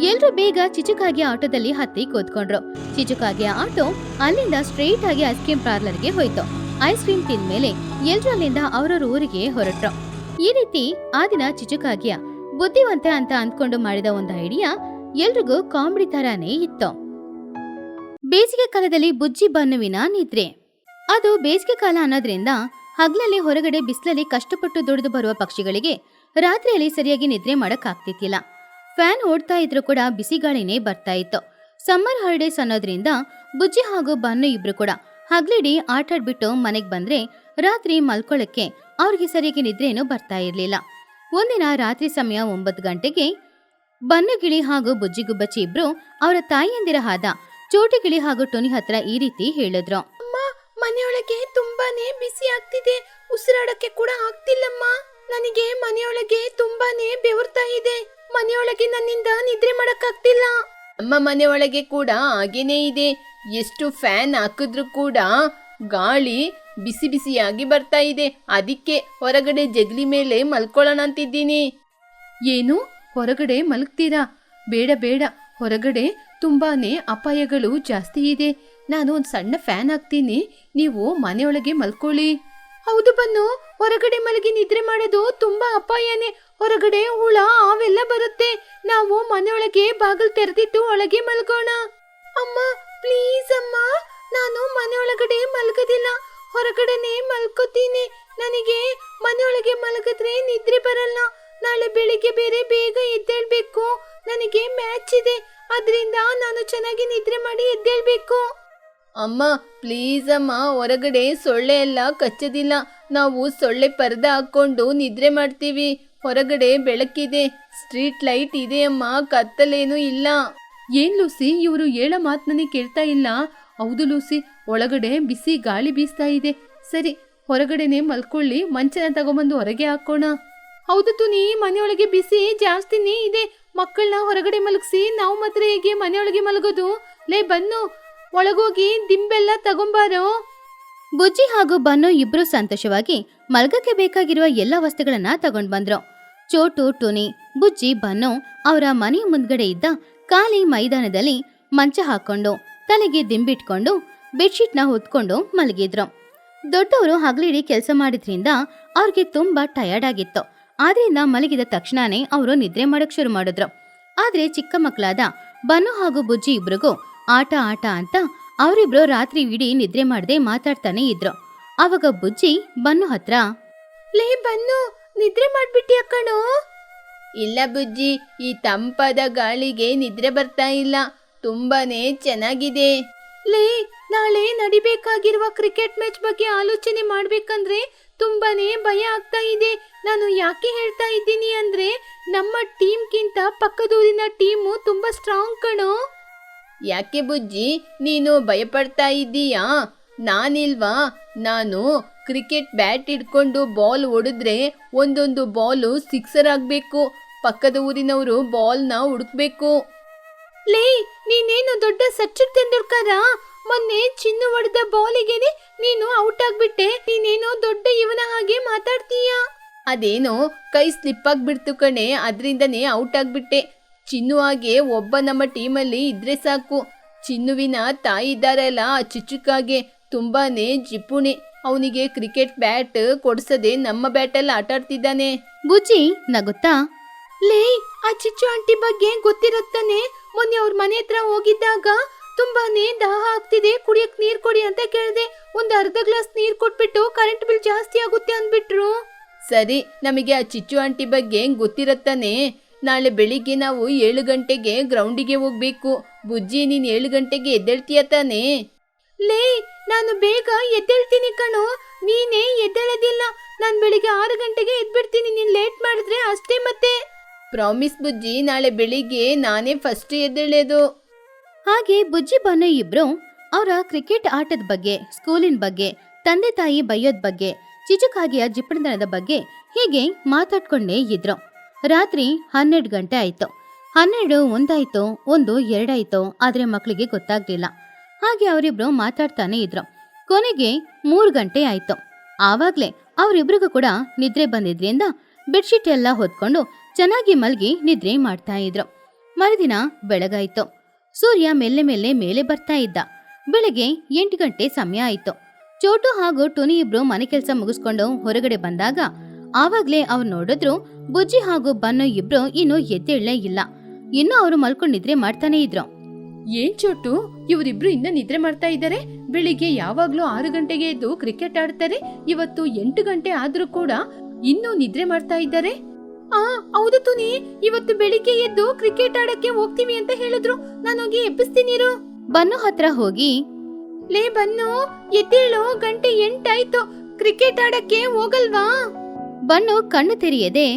ಎಲ್ರು ಬೇಗ ಚಿಚುಕಾಗಿ ಆಟೋದಲ್ಲಿ ಹತ್ತಿ ಕೂತ್ಕೊಂಡ್ರು. ಚಿಚುಕಾಗಿ ಆಟೋ ಅಲ್ಲಿಂದ ಸ್ಟ್ರೈಟ್ ಆಗಿ ಐಸ್ ಕ್ರೀಮ್ ಪಾರ್ಲರ್ಗೆ ಹೋಯ್ತು. ಐಸ್ ಕ್ರೀಮ್ ತಿಂದ್ಮೇಲೆ ಎಲ್ರು ಅಲ್ಲಿಂದ ಅವ್ರವ್ರ ಊರಿಗೆ ಹೊರಟ್ರು. ಈ ರೀತಿ ಆ ದಿನ ಚಿಚುಕಾಗಿಯ ಬುದ್ಧಿವಂತ ಅಂತ ಅಂದ್ಕೊಂಡು ಮಾಡಿದ ಒಂದು ಐಡಿಯಾ ಎಲ್ರಿಗೂ ಕಾಮಿಡಿ ತರಾನೇ ಇತ್ತು. ಬೇಸಿಗೆ ಕಾಲದಲ್ಲಿ ಬುಜ್ಜಿ ಬನ್ನುವಿನ ನಿದ್ರೆ. ಅದು ಬೇಸಿಗೆ ಕಾಲ ಅನ್ನೋದ್ರಿಂದ ಹಗಲಲ್ಲಿ ಹೊರಗಡೆ ಬಿಸಿಲಲ್ಲಿ ಕಷ್ಟಪಟ್ಟು ದುಡಿದು ಬರುವ ಪಕ್ಷಿಗಳಿಗೆ ರಾತ್ರಿಯಲ್ಲಿ ಸರಿಯಾಗಿ ನಿದ್ರೆ ಮಾಡಕ್ ಆಗ್ತಿತ್ತಿಲ್ಲ. ಫ್ಯಾನ್ ಓಡ್ತಾ ಇದ್ರು ಕೂಡ ಬಿಸಿ ಗಾಳಿನೇ ಬರ್ತಾ ಇತ್ತು. ಸಮ್ಮರ್ ಹಾಲಿಡೇಸ್ ಅನ್ನೋದ್ರಿಂದ ಬುಜ್ಜಿ ಹಾಗೂ ಬನ್ನು ಇಬ್ರು ಕೂಡ ಹಗ್ಲಿಡಿ ಆಟಾಡ್ಬಿಟ್ಟು ಮನೆಗ್ ಬಂದ್ರೆ ರಾತ್ರಿ ಮಲ್ಕೊಳ್ಳಕ್ಕೆ ಅವ್ರಿಗೆ ಸರಿಯಾಗಿ ನಿದ್ರೇನು ಬರ್ತಾ ಇರ್ಲಿಲ್ಲ. ಒಂದಿನ ರಾತ್ರಿ ಸಮಯ 9 ಗಂಟೆಗೆ ಬನ್ನುಗಿಳಿ ಹಾಗೂ ಬುಜ್ಜಿಗುಬ್ಬಚ್ಚಿ ಇಬ್ರು ಅವರ ತಾಯಿಯಂದಿರ ಆದ ಚೋಟಿಗಿಳಿ ಹಾಗೂ ಟೊನಿ ಹತ್ರ ಈ ರೀತಿ ಹೇಳಿದ್ರು. ಅಮ್ಮ, ಮನೆಯೊಳಗೆ ತುಂಬಾನೇ ಬಿಸಿ ಆಗ್ತಿದೆ, ಉಸಿರಾಡಕ್ಕೆ ಕೂಡ ಆಗ್ತಿಲ್ಲಮ್ಮ. ನನಗೆ ಮನೆಯೊಳಗೆ ತುಂಬಾನೇ ಬೆವರ್ತಾ ಇದೆ. ಮನೆಯೊಳಗೆ ನನ್ನಿಂದ ನಿದ್ರೆ ಮಾಡಕ್ಕಾಗ್ತಿಲ್ಲ. ಅಮ್ಮ, ಮನೆಯೊಳಗೆ ಕೂಡ ಹಾಗೇನೇ ಇದೆ. ಎಷ್ಟು ಫ್ಯಾನ್ ಹಾಕಿದ್ರು ಕೂಡ ಗಾಳಿ ಬಿಸಿ ಬಿಸಿಯಾಗಿ ಬರ್ತಾ ಇದೆ. ಅದಕ್ಕೆ ಹೊರಗಡೆ ಜಗಲಿ ಮೇಲೆ ಮಲ್ಕೊಳ್ಳೋಣ ಅಂತಿದ್ದೀನಿ. ಏನು, ಹೊರಗಡೆ ಮಲಗ್ತೀರಾ? ಬೇಡ ಬೇಡ, ಹೊರಗಡೆ ತುಂಬಾನೇ ಅಪಾಯಗಳು ಜಾಸ್ತಿ ಇದೆ. ನಾನು ಒಂದು ಸಣ್ಣ ಫ್ಯಾನ್ ಹಾಕ್ತೀನಿ, ನೀವು ಮನೆಯೊಳಗೆ ಮಲ್ಕೊಳ್ಳಿ. ಹೌದು ಬನ್ನು, ಹೊರಗಡೆ ಮಲಗಿ ನಿದ್ರೆ ಮಾಡೋದು ತುಂಬಾ ಅಪಾಯನೇ. ಹೊರಗಡೆ ಹುಳ ಅವೆಲ್ಲ ಬರುತ್ತೆ. ನಾವು ಮನೆಯೊಳಗೆ ಬಾಗಿಲು ತೆರೆದಿಟ್ಟು ಒಳಗೆ ಮಲ್ಗೋಣ. ಅಮ್ಮ ಪ್ಲೀಸ್ ಅಮ್ಮ, ನಾನು ಮನೆಯೊಳಗಡೆ ಮಲ್ಗೋದಿಲ್ಲ, ಹೊರಗಡೆನೆ ಮಲ್ಕೋತೀನಿ. ನನಗೆ ಮನೆಯೊಳಗೆ ಮಲಗಿದ್ರೆ ನಿದ್ರೆ ಬರಲ್ಲ. ನಾಳೆ ಬೆಳಿಗ್ಗೆ ಬೇರೆ ಬೇಗ ಎದ್ದೇಳ್ಬೇಕು. ನನಗೆ ಮ್ಯಾಚ್ ಇದೆ, ಅದರಿಂದ ನಾನು ಚೆನ್ನಾಗಿ ನಿದ್ರೆ ಮಾಡಿ ಎದ್ದೇಳ್ಬೇಕು. ಅಮ್ಮ ಪ್ಲೀಸ್ ಅಮ್ಮ, ಹೊರಗಡೆ ಸೊಳ್ಳೆ ಎಲ್ಲ ಕಚ್ಚೋದಿಲ್ಲ. ನಾವು ಸೊಳ್ಳೆ ಪರ್ದೆ ಹಾಕೊಂಡು ನಿದ್ರೆ ಮಾಡ್ತೀವಿ. ಹೊರಗಡೆ ಬೆಳಕಿದೆ, ಸ್ಟ್ರೀಟ್ ಲೈಟ್ ಇದೆ ಅಮ್ಮ, ಕತ್ತಲೇನೂ ಇಲ್ಲ. ಏನ್ ಲೂಸಿ, ಇವರು ಹೇಳೋ ಮಾತು ನನಗೆ ಕೇಳ್ತಾ ಇಲ್ಲ. ಹೌದು ಲೂಸಿ, ಒಳಗಡೆ ಬಿಸಿ ಗಾಳಿ ಬೀಸ್ತಾ ಇದೆ. ಸರಿ, ಹೊರಗಡೆನೆ ಮಲ್ಕೊಳ್ಳಿ, ಮಂಚನ ತಗೊಂಬಂದು ಹೊರಗೆ ಹಾಕೋಣ. ಹೌದು ತುನಿ, ಮನೆಯೊಳಗೆ ಬಿಸಿ ಜಾಸ್ತಿನೇ ಇದೆ. ಮಕ್ಕಳನ್ನ ಹೊರಗಡೆ ಮಲಗಿಸಿ ನಾವು ಮಾತ್ರ ಹೇಗೆ ಮನೆಯೊಳಗೆ ಮಲಗೋದು? ಲೇ ಬನ್ನು, ಒಳಗೋಗಿ ದಿಂಬೆಲ್ಲ ತಗೊಂಬಾರೋ. ಬುಜ್ಜಿ ಹಾಗೂ ಬನ್ನು ಇಬ್ರು ಸಂತೋಷವಾಗಿ ಮಲ್ಗಕ್ಕೆ ಬೇಕಾಗಿರುವ ಎಲ್ಲ ವಸ್ತುಗಳನ್ನ ತಗೊಂಡ್ ಬಂದ್ರು. ಚೋಟು, ಟುನಿ, ಬುಜ್ಜಿ, ಬನ್ನು ಅವರ ಮನೆಯ ಮುಂದ್ಗಡೆ ಇದ್ದ ಖಾಲಿ ಮೈದಾನದಲ್ಲಿ ಮಂಚ ಹಾಕೊಂಡು ತಲೆಗೆ ದಿಂಬಿಟ್ಕೊಂಡು ಬೆಡ್ಶೀಟ್ನ ಹೊತ್ಕೊಂಡು ಮಲಗಿದ್ರು. ದೊಡ್ಡವರು ಹಗಲಿಡಿ ಕೆಲಸ ಮಾಡಿದ್ರಿಂದ ಅವ್ರಿಗೆ ತುಂಬಾ ಟಯರ್ಡ್ ಆಗಿತ್ತು. ಆದ್ರಿಂದ ಮಲಗಿದ ತಕ್ಷಣನೇ ಅವರು ನಿದ್ರೆ ಮಾಡಕ್ ಶುರು ಮಾಡಿದ್ರು. ಆದ್ರೆ ಚಿಕ್ಕ ಮಕ್ಕಳಾದ ಬನ್ನು ಹಾಗೂ ಬುಜ್ಜಿ ಇಬ್ರಿಗೂ ಆಟ ಆಟ ಅಂತ ಅವರಿಬ್ರು ರಾತ್ರಿ ಇಡೀ ನಿದ್ರೆ ಮಾಡದೆ ಮಾತಾಡ್ತಾನೆ ಇದ್ರು. ಆವಾಗ ಬುಜ್ಜಿ ಬನ್ನು ಹತ್ರ, ಲೇ ಬನ್ನು, ನಿದ್ರೆ ಮಾಡ್ಬಿಟ್ಟಿ ಕಣೋ. ಇಲ್ಲ ಬುಜ್ಜಿ, ಈ ತಂಪಾದ ಗಾಳಿಗೆ ನಿದ್ರೆ ಬರ್ತಾ ಇಲ್ಲ. ತುಂಬಾನೇ ಚೆನ್ನಾಗಿದೆ. ಲೇ, ನಾಳೆ ನಡಿಬೇಕಾಗಿರುವ ಕ್ರಿಕೆಟ್ ಮ್ಯಾಚ್ ಬಗ್ಗೆ ಆಲೋಚನೆ ಮಾಡ್ಬೇಕಂದ್ರೆ ತುಂಬಾನೇ ಭಯ ಆಗ್ತಾ ಇದೆ. ನಾನು ಯಾಕೆ ಹೇಳ್ತಾ ಇದ್ದೀನಿ ಅಂದ್ರೆ ನಮ್ಮ ಟೀಮ್ಗಿಂತ ಪಕ್ಕದೂರಿನ ಟೀಮು ತುಂಬಾ ಸ್ಟ್ರಾಂಗ್ ಕಣೋ. ಯಾಕೆ ಬುಜ್ಜಿ, ನೀನು ಭಯಪಡ್ತಾ ಇದ್ದೀಯಾ? ನಾನಿಲ್ವಾ? ನಾನು ಕ್ರಿಕೆಟ್ ಬ್ಯಾಟ್ ಹಿಡ್ಕೊಂಡು ಬಾಲ್ ಹೊಡೆದ್ರೆ ಒಂದೊಂದು ಬಾಲು ಸಿಕ್ಸರ್ ಆಗ್ಬೇಕು. ಪಕ್ಕದ ಊರಿನವರು ಬಾಲ್ನ ಹುಡುಕ್ಬೇಕು. ಲೇ, ನೀನೇನು ದೊಡ್ಡ ಸಚಿನ್ ತೆಂಡೂಲ್ಕರ? ಮೊನ್ನೆ ಚಿನ್ನು ಹೊಡೆದ ಬಾಲಿಗೆನೆ ನೀನು ಔಟ್ ಆಗ್ಬಿಟ್ಟೆ. ನೀನೇನೋ ದೊಡ್ಡ ಇವನ ಹಾಗೆ ಮಾತಾಡ್ತೀಯ. ಅದೇನೋ ಕೈ ಸ್ಲಿಪ್ ಆಗ್ಬಿಡ್ತು ಕಣೆ, ಅದರಿಂದನೇ ಔಟ್ ಆಗ್ಬಿಟ್ಟೆ. ಚಿನ್ನು ಹಾಗೆ ಒಬ್ಬ ನಮ್ಮ ಟೀಮಲ್ಲಿ ಇದ್ರೆ ಸಾಕು. ಚಿನ್ನುವಿನ ತಾಯಿ ಇದ್ದಾರಲ್ಲ, ಚಿಚ್ಚುಕಾಗೆ, ತುಂಬಾನೇ ಜಿಪುಣಿ. ಅವನಿಗೆ ಕ್ರಿಕೆಟ್ ಬ್ಯಾಟ್ ಕೊಡ್ಸದೆ ನಮ್ಮ ಬ್ಯಾಟಲ್ಲಿ ಆಟ ಆಡ್ತಿದ್ದಾನೆ. ಬುಜ್ಜಿ ನಗುತ್ತಾ, ಲೇ, ಆ ಚಿಚ್ಚು ಆಂಟಿ ಬಗ್ಗೆ ಗೊತ್ತಿರುತ್ತಾನೆ. ಮೊನ್ನೆ ಅವ್ರ ಮನೆ ಹತ್ರ ಹೋಗಿದ್ದಾಗ ತುಂಬಾನೇ ದಾಹ ಆಗ್ತಿದೆ, ಕುಡಿಯಕ್ ನೀರ್ ಕೊಡಿ ಅಂತ ಕೇಳ್ದೆ. ಒಂದ್ ಅರ್ಧ ಗ್ಲಾಸ್ ನೀರ್ ಕೊಟ್ಬಿಟ್ಟು ಕರೆಂಟ್ ಬಿಲ್ ಜಾಸ್ತಿ ಆಗುತ್ತೆ ಅಂದ್ಬಿಟ್ರು. ಸರಿ, ನಮಗೆ ಆ ಚಿಚ್ಚು ಆಂಟಿ ಬಗ್ಗೆ ಗೊತ್ತಿರತ್ತಾನೆ. ನಾಳೆ ಬೆಳಿಗ್ಗೆ ನಾವು 7 ಗಂಟೆಗೆ ಗ್ರೌಂಡಿಗೆ ಹೋಗ್ಬೇಕು. ಬುಜ್ಜಿ, ನೀನ್ 7 ಗಂಟೆಗೆ ಎದ್ದೇಳ್ತೀಯ ತಾನೇ? ಲೇ, ನಾನು ಬೇಗ ಎದ್ದೇಳ್ತೀನಿ ಕಣೋ, ನೀನೇ ಎದ್ದೇಳೋದಿಲ್ಲ. ನಾನ್ ಬೆಳಿಗ್ಗೆ 6 ಗಂಟೆಗೆ ಎದ್ಬಿಡ್ತೀನಿ, ನೀನ್ ಲೇಟ್ ಮಾಡಿದ್ರೆ ಅಷ್ಟೇ ಮತ್ತೆ. ಪ್ರಾಮಿಸ್ ಬುಜ್ಜಿ, ನಾಳೆ ಬೆಳಿಗ್ಗೆ ನಾನೇ ಫಸ್ಟ್ ಎದ್ದೇಳೋದು. ಹಾಗೆ ಬುಜ್ಜಿ ಬನ್ನು ಇಬ್ರು ಅವರ ಕ್ರಿಕೆಟ್ ಆಟದ ಬಗ್ಗೆ, ಸ್ಕೂಲಿನ ಬಗ್ಗೆ, ತಂದೆ ತಾಯಿ ಬೈಯೋದ್ ಬಗ್ಗೆ, ಚಿಚುಕಾಗಿಯ ಜಿಪ್ಪಣದನದ ಬಗ್ಗೆ ಹೀಗೆ ಮಾತಾಡ್ಕೊಂಡೇ ಇದ್ರು. ರಾತ್ರಿ 12 ಗಂಟೆ ಆಯ್ತು. 12 ಒಂದಾಯ್ತೋ, 1 2 ಆಯ್ತೋ, ಆದ್ರೆ ಮಕ್ಕಳಿಗೆ ಗೊತ್ತಾಗ್ಲಿಲ್ಲ. ಹಾಗೆ ಅವರಿಬ್ರು ಮಾತಾಡ್ತಾನೆ ಇದ್ರು. ಕೊನೆಗೆ 3 ಗಂಟೆ ಆಯ್ತು. ಆವಾಗ್ಲೇ ಅವರಿಬ್ರಿಗೂ ಕೂಡ ನಿದ್ರೆ ಬಂದಿದ್ರಿಂದ ಬೆಡ್ಶೀಟ್ ಎಲ್ಲ ಹೊತ್ಕೊಂಡು ಚೆನ್ನಾಗಿ ಮಲ್ಗಿ ನಿದ್ರೆ ಮಾಡ್ತಾ ಇದ್ರು. ಮರುದಿನ ಬೆಳಗಾಯ್ತು. ಸೂರ್ಯ ಮೆಲ್ಲೆ ಮೆಲ್ಲೆ ಮೇಲೆ ಬರ್ತಾ ಇದ್ದ. ಬೆಳಗ್ಗೆ 8 ಗಂಟೆ ಸಮಯ ಆಯ್ತು. ಚೋಟು ಹಾಗೂ ಟುನಿ ಇಬ್ರು ಮನೆ ಕೆಲಸ ಮುಗಿಸ್ಕೊಂಡು ಹೊರಗಡೆ ಬಂದಾಗ ಆವಾಗ್ಲೇ ಅವ್ರು ನೋಡಿದ್ರು ಬುಜ್ಜಿ ಹಾಗೂ ಬನ್ನು ಇಬ್ರು ಇನ್ನು ಎದ್ದೇಳಲೇ ಇಲ್ಲ. ಇನ್ನು ಅವರು ಮಲ್ಕೊಂಡು ನಿದ್ರೆ ಮಾಡ್ತಾನೆ ಇದ್ರು. ಏನ್ ಚೋಟು, ಇವರಿಬ್ರು ಇನ್ನ ನಿದ್ರೆ ಮಾಡ್ತಾ ಇದ್ದಾರೆ? ಬೆಳಿಗ್ಗೆ ಯಾವಾಗ್ಲೂ 6 ಗಂಟೆಗೆ ಎದ್ದು ಕ್ರಿಕೆಟ್ ಆಡ್ತಾರೆ, ಇವತ್ತು 8 ಗಂಟೆ ಆದ್ರೂ ಕೂಡ ಇನ್ನೂ ನಿದ್ರೆ ಮಾಡ್ತಾ ಇದ್ದಾರೆ. ಹೌದು ತುನಿ, ಇವತ್ತು ಬೆಳಿಗ್ಗೆ ಎದ್ದು ಕ್ರಿಕೆಟ್ ಆಡಕ್ಕೆ ಹೋಗ್ತೀವಿ ಅಂತ ಹೇಳಿದ್ರು. ನಾನೋಗಿ ಎಬ್ಬಿಸ್ತೀನಿರು. ಬನ್ನು ಹತ್ರ ಹೋಗಿ, ಲೇ ಬನ್ನು, ಎದ್ದೇಳು, ಗಂಟೆ 8 ಆಯ್ತು, ಕ್ರಿಕೆಟ್ ಆಡಕ್ಕೆ ಹೋಗಲ್ವಾ? ಬನ್ನು ಕಣ್ಣು ತೆರೆಯದೆ,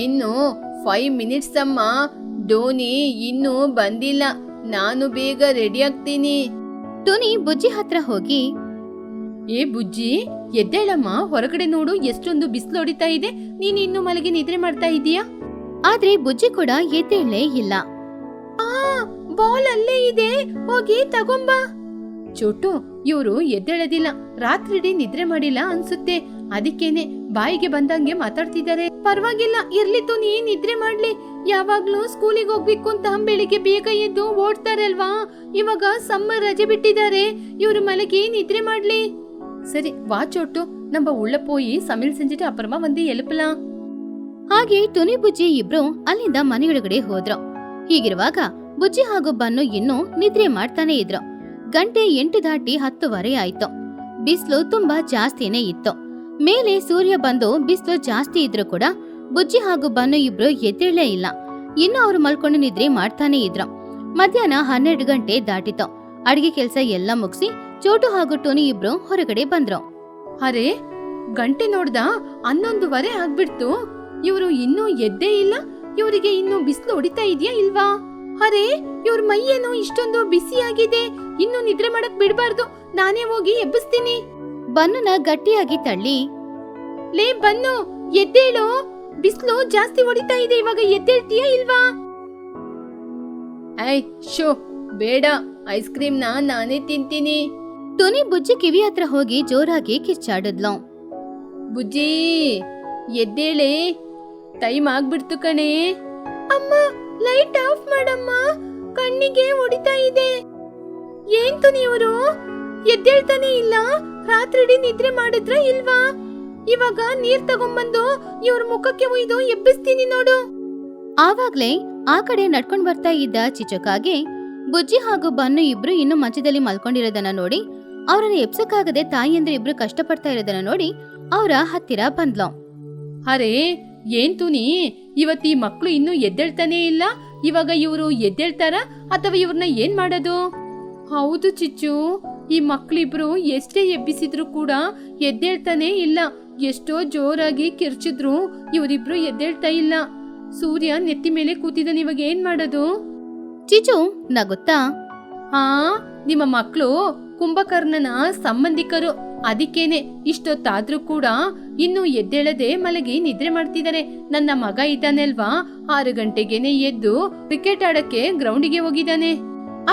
ಇನ್ನು 5 ಮಿನಿಟ್ಸ್ ಅಮ್ಮ, ಧೋನಿ ಇನ್ನೂ ಬಂದಿಲ್ಲ, ನಾನು ಬೇಗ ರೆಡಿ ಆಗ್ತೀನಿ. ಟುನಿ ಬುಜ್ಜಿ ಹತ್ರ ಹೋಗಿ, ಏ ಬುಜ್ಜಿ, ಎದ್ದೇಳಮ್ಮ, ಹೊರಗಡೆ ನೋಡು ಎಷ್ಟೊಂದು ಬಿಸಿಲು ಹೊಡಿತಾ ಇದೆ, ನೀನ್ ಇನ್ನು ಮಲಗಿ ನಿದ್ರೆ ಮಾಡ್ತಾ ಇದೀಯಾ? ಆದ್ರೆ ಬುಜ್ಜಿ ಕೂಡ ಎದ್ದೇಳಲೇ ಇಲ್ಲ. ಬಾಲ್ ಅಲ್ಲೇ ಇದೆ, ಹೋಗಿ ತಗೊಂಬಾ. ಚೋಟು, ಇವ್ರು ಎದ್ದೇಳದಿಲ್ಲ, ರಾತ್ರಿಡೀ ನಿದ್ರೆ ಮಾಡಿಲ್ಲ ಅನ್ಸುತ್ತೆ, ಅದಕ್ಕೇನೆ ಬಾಯಿಗೆ ಬಂದಂಗೆ ಮಾತಾಡ್ತಿದ್ದಾರೆ. ಪರವಾಗಿಲ್ಲ, ಇರ್ಲಿತ್ತು, ನೀ ನಿದ್ರೆ ಮಾಡ್ಲಿ. ಯಾವಾಗ್ಲೂ ಸ್ಕೂಲಿಗೆ ಹೋಗ್ಬೇಕು ಅಂತ ಬೆಳಿಗ್ಗೆ ಬೇಗ ಎದ್ದು ಓಡ್ತಾರಲ್ವಾ, ಇವಾಗ ಸಮ್ಮರ್ ರಜೆ ಬಿಟ್ಟಿದ್ದಾರೆ, ಇವ್ರು ಮಲಗಿ ನಿದ್ರೆ ಮಾಡ್ಲಿ. ಸರಿ வா சோட்டு, நம்ம உள்ள போய் சமையல் செஞ்சுட்டு அப்புறமா வந்து எழுப்பலாம். ಹಾಗೆ ಟುನಿ ಬುಜ್ಜಿ ಇಬ್ರು ಅಲ್ಲಿಂದ ಮನೆಯೊಳಗಡೆ ಹೋದ್ರು. ಹೀಗಿರುವಾಗ ಬುಜ್ಜಿ ಹಾಗೂ ಬನ್ನು ಇನ್ನೂ ನಿದ್ರೆ ಮಾಡ್ತಾನೆ ಇದ್ರು. ಗಂಟೆ 8 ದಾಟಿ 10 ಆಯ್ತು. ಬಿಸಿಲು ತುಂಬಾ ಜಾಸ್ತಿನೇ ಇತ್ತು. ಮೇಲೆ ಸೂರ್ಯ ಬಂದು ಬಿಸಿಲು ಜಾಸ್ತಿ ಇದ್ರು ಕೂಡ ಬುಜ್ಜಿ ಹಾಗೂ ಬನ್ನು ಇಬ್ರು ಎದ್ದೇಳಲೇ ಇಲ್ಲ. ಇನ್ನು ಅವ್ರು ಮಲ್ಕೊಂಡು ನಿದ್ರೆ ಮಾಡ್ತಾನೆ ಇದ್ರು. ಮಧ್ಯಾಹ್ನ 12 ಗಂಟೆ ದಾಟಿತು. ಅಡಿಗೆ ಕೆಲಸ ಎಲ್ಲ ಮುಗಿಸಿ ಚೋಟು ಹಾಗೂ ಟೋನಿ ಇಬ್ರು ಹೊರಗಡೆ ಬಂದ್ರು. ಅರೆ, ಗಂಟೆ ನೋಡ್ದ 11:15 ಆಗ್ಬಿಡ್ತು, ಇವರು ಇನ್ನೂ ಎದ್ದೇ ಇಲ್ಲ. ಇವರಿಗೆ ಇನ್ನು ಬಿಸಿಲು ಹೊಡಿತಾ ಇದೆಯಾ ಇಲ್ವಾ? ಅರೆ, ಇವ್ರ ಮೈ ಏನೋ ಇಷ್ಟೊಂದು ಬಿಸಿಯಾಗಿದೆ, ಇನ್ನು ನಿದ್ರೆ ಮಾಡಕ್ ಬಿಡ್ಬಾರ್ದು, ನಾನೇ ಹೋಗಿ ಎಬ್ಬಿಸ್ತೀನಿ. ಬನ್ನನ ಗಟ್ಟಿಯಾಗಿ ತಳ್ಳಿ, ಲೇ ಬನ್ನು, ಎದ್ದೇಳು, ಬಿಸಿಲು ಜಾಸ್ತಿ ಹೊಡಿತಾ ಇದೆ, ಇವಾಗ ಎದ್ದೇಳ್ತೀಯಾ ಇಲ್ವಾ? ಐ ಶೋ, ಬೇಡ, ಐಸ್ ಕ್ರೀಮ್ ನಾನೇ ತಿಂತೀನಿ. ಟೋನಿ ಬುಜ್ಜಿ ಕಿವಿ ಹತ್ರ ಹೋಗಿ ಜೋರಾಗಿ ಕಿಚ್ಚಾಡಿದ್ಲು. ಬುಜ್ಜಿ, ಎದ್ದೇಳೆ, ಟೈಮ್ ಆಗ್ಬಿಡ್ತು ಕಣೆ. ಅಮ್ಮ, ಲೈಟ್ ಆಫ್ ಮಾಡಮ್ಮ, ಕಣ್ಣಿಗೆ ಹೊಡಿತಾ ಇದೆ. ಏಂತು ನೀವರು ಎದ್ದೇಳ್ತಾನೆ ಇಲ್ಲ? ರಾತ್ರಿಡೀ ನಿದ್ರೆ ಮಾಡಿದ್ರ ಇಲ್ವಾ? ಇವಾಗ ನೀರ್ ತಗೊಂಬಂದು ಇವ್ರ ಮುಖಕ್ಕೆ ಒಯ್ದು ಎಬ್ಬಿಸ್ತೀನಿ ನೋಡು. ಆವಾಗ್ಲೇ ಆ ಕಡೆ ನಡ್ಕೊಂಡ್ ಬರ್ತಾ ಇದ್ದ ಚಿಚುಕಾಗೆ ಬುಜ್ಜಿ ಹಾಗೂ ಬನ್ನು ಇಬ್ರು ಇನ್ನು ಮಂಚದಲ್ಲಿ ಮಲ್ಕೊಂಡಿರೋದನ್ನ ನೋಡಿ, ಅವರನ್ನ ಎಬ್ಸಕ್ಕಾಗದೆ ತಾಯಿಯಂದ್ರೆ ಇಬ್ರು ಕಷ್ಟಪಡ್ತಾ ಇರೋದನ್ನ ನೋಡಿ ಅವರ ಹತ್ತಿರ ಬಂದ್ಲು. ಅರೆ, ಏಂತು ನೀ, ಇವತ್ತಿ ಮಕ್ಳು ಇನ್ನೂ ಎದ್ದೇಳ್ತಾನೆ ಇಲ್ಲ, ಇವಾಗ ಇವರು ಎದ್ದೇಳ್ತಾರ ಅಥವಾ ಇವ್ರನ್ನ ಏನ್ ಮಾಡೋದು? ಹೌದು ಚಿಚ್ಚು, ಈ ಮಕ್ಳಿಬ್ರು ಎಷ್ಟೇ ಎಬ್ಬಿಸಿದ್ರು ಕೂಡ ಎದ್ದೇಳ್ತಾನೆ ಇಲ್ಲ. ಎಷ್ಟೋ ಜೋರಾಗಿ ಕಿರ್ಚಿದ್ರು ಇವರಿಬ್ರು ಎದ್ದೇಳ್ತಾ ಇಲ್ಲ. ಸೂರ್ಯ ನೆತ್ತಿ ಮೇಲೆ ಕೂತಿದ್ದಾನೆ, ಇವಾಗ ಏನ್ ಮಾಡೋದು? ಚಿಚು ನಗುತ್ತಾ, ನಿಮ್ಮ ಮಕ್ಕಳು ಕುಂಭಕರ್ಣನ ಸಂಬಂಧಿಕರು, ಅದಕ್ಕೇನೆ ಇಷ್ಟೊತ್ತಾದ್ರೂ ಕೂಡ ಇನ್ನು ಎದ್ದೇಳದೆ ಮಲಗಿ ನಿದ್ರೆ ಮಾಡ್ತಿದ್ದಾರೆ. ನನ್ನ ಮಗ ಇದ್ದಾನೆ ಅಲ್ವಾ, 6 ಗಂಟೆಗೆನೆ ಎದ್ದು ಕ್ರಿಕೆಟ್ ಆಡಕ್ಕೆ ಗ್ರೌಂಡಿಗೆ ಹೋಗಿದ್ದಾನೆ.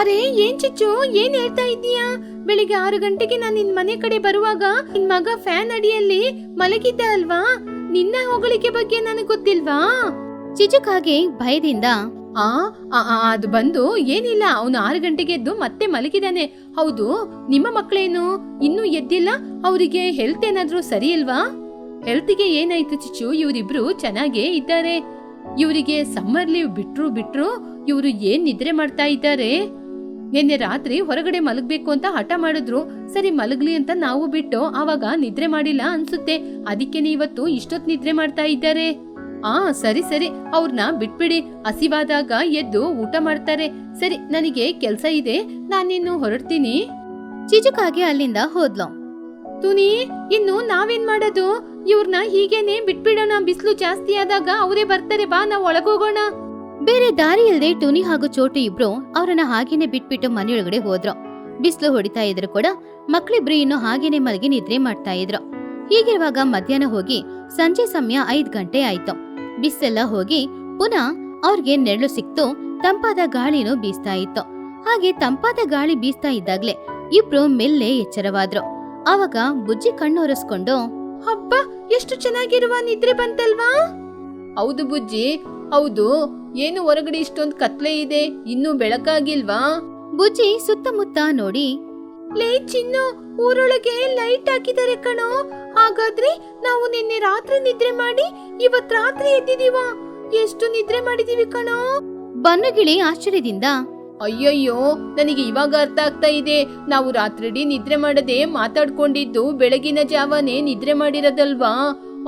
ಅರೆ, ಏನ್ ಚಿಚ್ಚು, ಏನ್ ಹೇಳ್ತಾ ಇದ್ದೀಯಾ? ಬೆಳಿಗ್ಗೆ 6 ಗಂಟೆಗೆ ನಾನು ನಿನ್ ಮನೆ ಕಡೆ ಬರುವಾಗ ನಿನ್ ಮಗ ಫ್ಯಾನ್ ಅಡಿಯಲ್ಲಿ ಮಲಗಿದ್ದ ಅಲ್ವಾ? ನಿನ್ನ ಹೊಗಳಿಕೆ ಬಗ್ಗೆ ನನಗೆ ಗೊತ್ತಿಲ್ವಾ? ಚಿಚುಕಾಗೆ ಭಯದಿಂದ, ಆ ಅದು ಬಂದು ಏನಿಲ್ಲ, ಅವನು 6 ಗಂಟೆಗೆ ಎದ್ದು ಮತ್ತೆ ಮಲಗಿದಾನೆ. ಹೌದು, ನಿಮ್ಮ ಮಕ್ಕಳೇನು ಇನ್ನೂ ಎದ್ದಿಲ್ಲ? ಅವರಿಗೆ ಹೆಲ್ತ್ ಏನಾದ್ರೂ ಸರಿ ಇಲ್ವಾ? ಹೆಲ್ತ್ಗೆ ಏನಾಯ್ತು ಚಿಚ್ಚು? ಇವರಿಬ್ರು ಚೆನ್ನಾಗೇ ಇದ್ದಾರೆ. ಇವರಿಗೆ ಸಮ್ಮರ್ ಲೀವ್ ಬಿಟ್ರು ಇವರು ಏನ್ ನಿದ್ರೆ ಮಾಡ್ತಾ ಇದ್ದಾರೆ. ನಿನ್ನೆ ರಾತ್ರಿ ಹೊರಗಡೆ ಮಲಗ್ಬೇಕು ಅಂತ ಹಠ ಮಾಡಿದ್ರು. ಸರಿ ಮಲಗ್ಲಿ ಅಂತ ನಾವು ಬಿಟ್ಟು ಆವಾಗ ನಿದ್ರೆ ಮಾಡಿಲ್ಲ ಅನ್ಸುತ್ತೆ. ಅದಕ್ಕೇನೆ ಇವತ್ತು ಇಷ್ಟೊತ್ ನಿದ್ರೆ ಮಾಡ್ತಾ ಇದ್ದಾರೆ. ಸರಿ ಅವ್ರನ್ನ ಬಿಟ್ಬಿಡಿ. ಹಸಿವಾದಾಗ ಎದ್ದು ಊಟ ಮಾಡ್ತಾರೆ. ಸರಿ, ನನಗೆ ಕೆಲ್ಸ ಇದೆ, ನಾನಿನ್ನು ಹೊರಡ್ತೀನಿ. ಚಿಚುಕಾಗೆ ಅಲ್ಲಿಂದ ಹೋದ್ಲು. ತುನಿ, ಇನ್ನು ನಾವೇನ್ ಮಾಡೋದು? ಇವ್ರನ್ನ ಹೀಗೇನೆ ಬಿಟ್ಬಿಡೋಣ. ಬಿಸಿಲು ಜಾಸ್ತಿ ಆದಾಗ ಅವರೇ ಬರ್ತಾರೆ. ಬಾ, ನಾವ್ ಒಳಗೋಗೋಣ. ಬೇರೆ ದಾರಿ ಇಲ್ಲದೆ ಟುನಿ ಹಾಗೂ ಚೋಟು ಇಬ್ರು ಅವರನ್ನ ಹಾಗೇನೆ ಬಿಟ್ಬಿಟ್ಟು ಮನೆಯೊಳಗಡೆ ಹೋದ್ರು. ಬಿಸಿಲು ಹೊಡಿತಾ ಇದ್ರು ಕೂಡ ಮಕ್ಳಿಬ್ರು ಇನ್ನು ಹಾಗೇನೆ ಮಲಗಿ ನಿದ್ರೆ ಮಾಡ್ತಾ ಇದ್ರು. ಹೀಗಿರುವಾಗ ಮಧ್ಯಾಹ್ನ ಹೋಗಿ ಸಂಜೆ ಸಮಯ 5 ಗಂಟೆ ಆಯ್ತು. ಬಿಸಿಲೆಲ್ಲ ಹೋಗಿ ಪುನಃ ಅವ್ರಿಗೆ ನೆರಳು ಸಿಕ್ತು. ತಂಪಾದ ಗಾಳಿನೂ ಬೀಸ್ತಾ ಇತ್ತು. ಹಾಗೆ ತಂಪಾದ ಗಾಳಿ ಬೀಸ್ತಾ ಇದ್ದಾಗ್ಲೆ ಇಬ್ರು ಮೆಲ್ಲೆ ಎಚ್ಚರವಾದ್ರು. ಆವಾಗ ಬುಜ್ಜಿ ಕಣ್ಣೊರೆಸ್ಕೊಂಡು, ಹಬ್ಬ, ಎಷ್ಟು ಚೆನ್ನಾಗಿರುವ ನಿದ್ರೆ ಬಂತಲ್ವಾ? ಹೌದು ಬುಜ್ಜಿ, ಹೌದು. ಏನು ಹೊರಗಡೆ ಇಷ್ಟೊಂದು ಕತ್ಲೆ ಇದೆ, ಇನ್ನೂ ಬೆಳಕಾಗಿಲ್ವಾ? ಬುಜ್ಜಿ ಸುತ್ತಮುತ್ತ ನೋಡಿ, ಲೇ ಚಿನ್ನು, ಊರೊಳಗೆ ಲೈಟ್ ಹಾಕಿದ್ದಾರೆ ಕಣೋ. ಹಾಗಾದ್ರೆ ನಾವು ನಿನ್ನೆ ರಾತ್ರಿ ನಿದ್ರೆ ಮಾಡಿ ಇವತ್ ರಾತ್ರಿ ಎದ್ದಿದೀವ. ಎಷ್ಟು ನಿದ್ರೆ ಮಾಡಿದೀವಿ ಕಣೋ. ಬನ್ನುಗಿಳಿ ಆಶ್ಚರ್ಯದಿಂದ, ಅಯ್ಯಯ್ಯೋ, ನನಗೆ ಇವಾಗ ಅರ್ಥ ಆಗ್ತಾ ಇದೆ. ನಾವು ರಾತ್ರಿಡೀ ನಿದ್ರೆ ಮಾಡದೆ ಮಾತಾಡ್ಕೊಂಡಿದ್ದು ಬೆಳಗಿನ ಜಾವನೇ ನಿದ್ರೆ ಮಾಡಿರೋದಲ್ವಾ?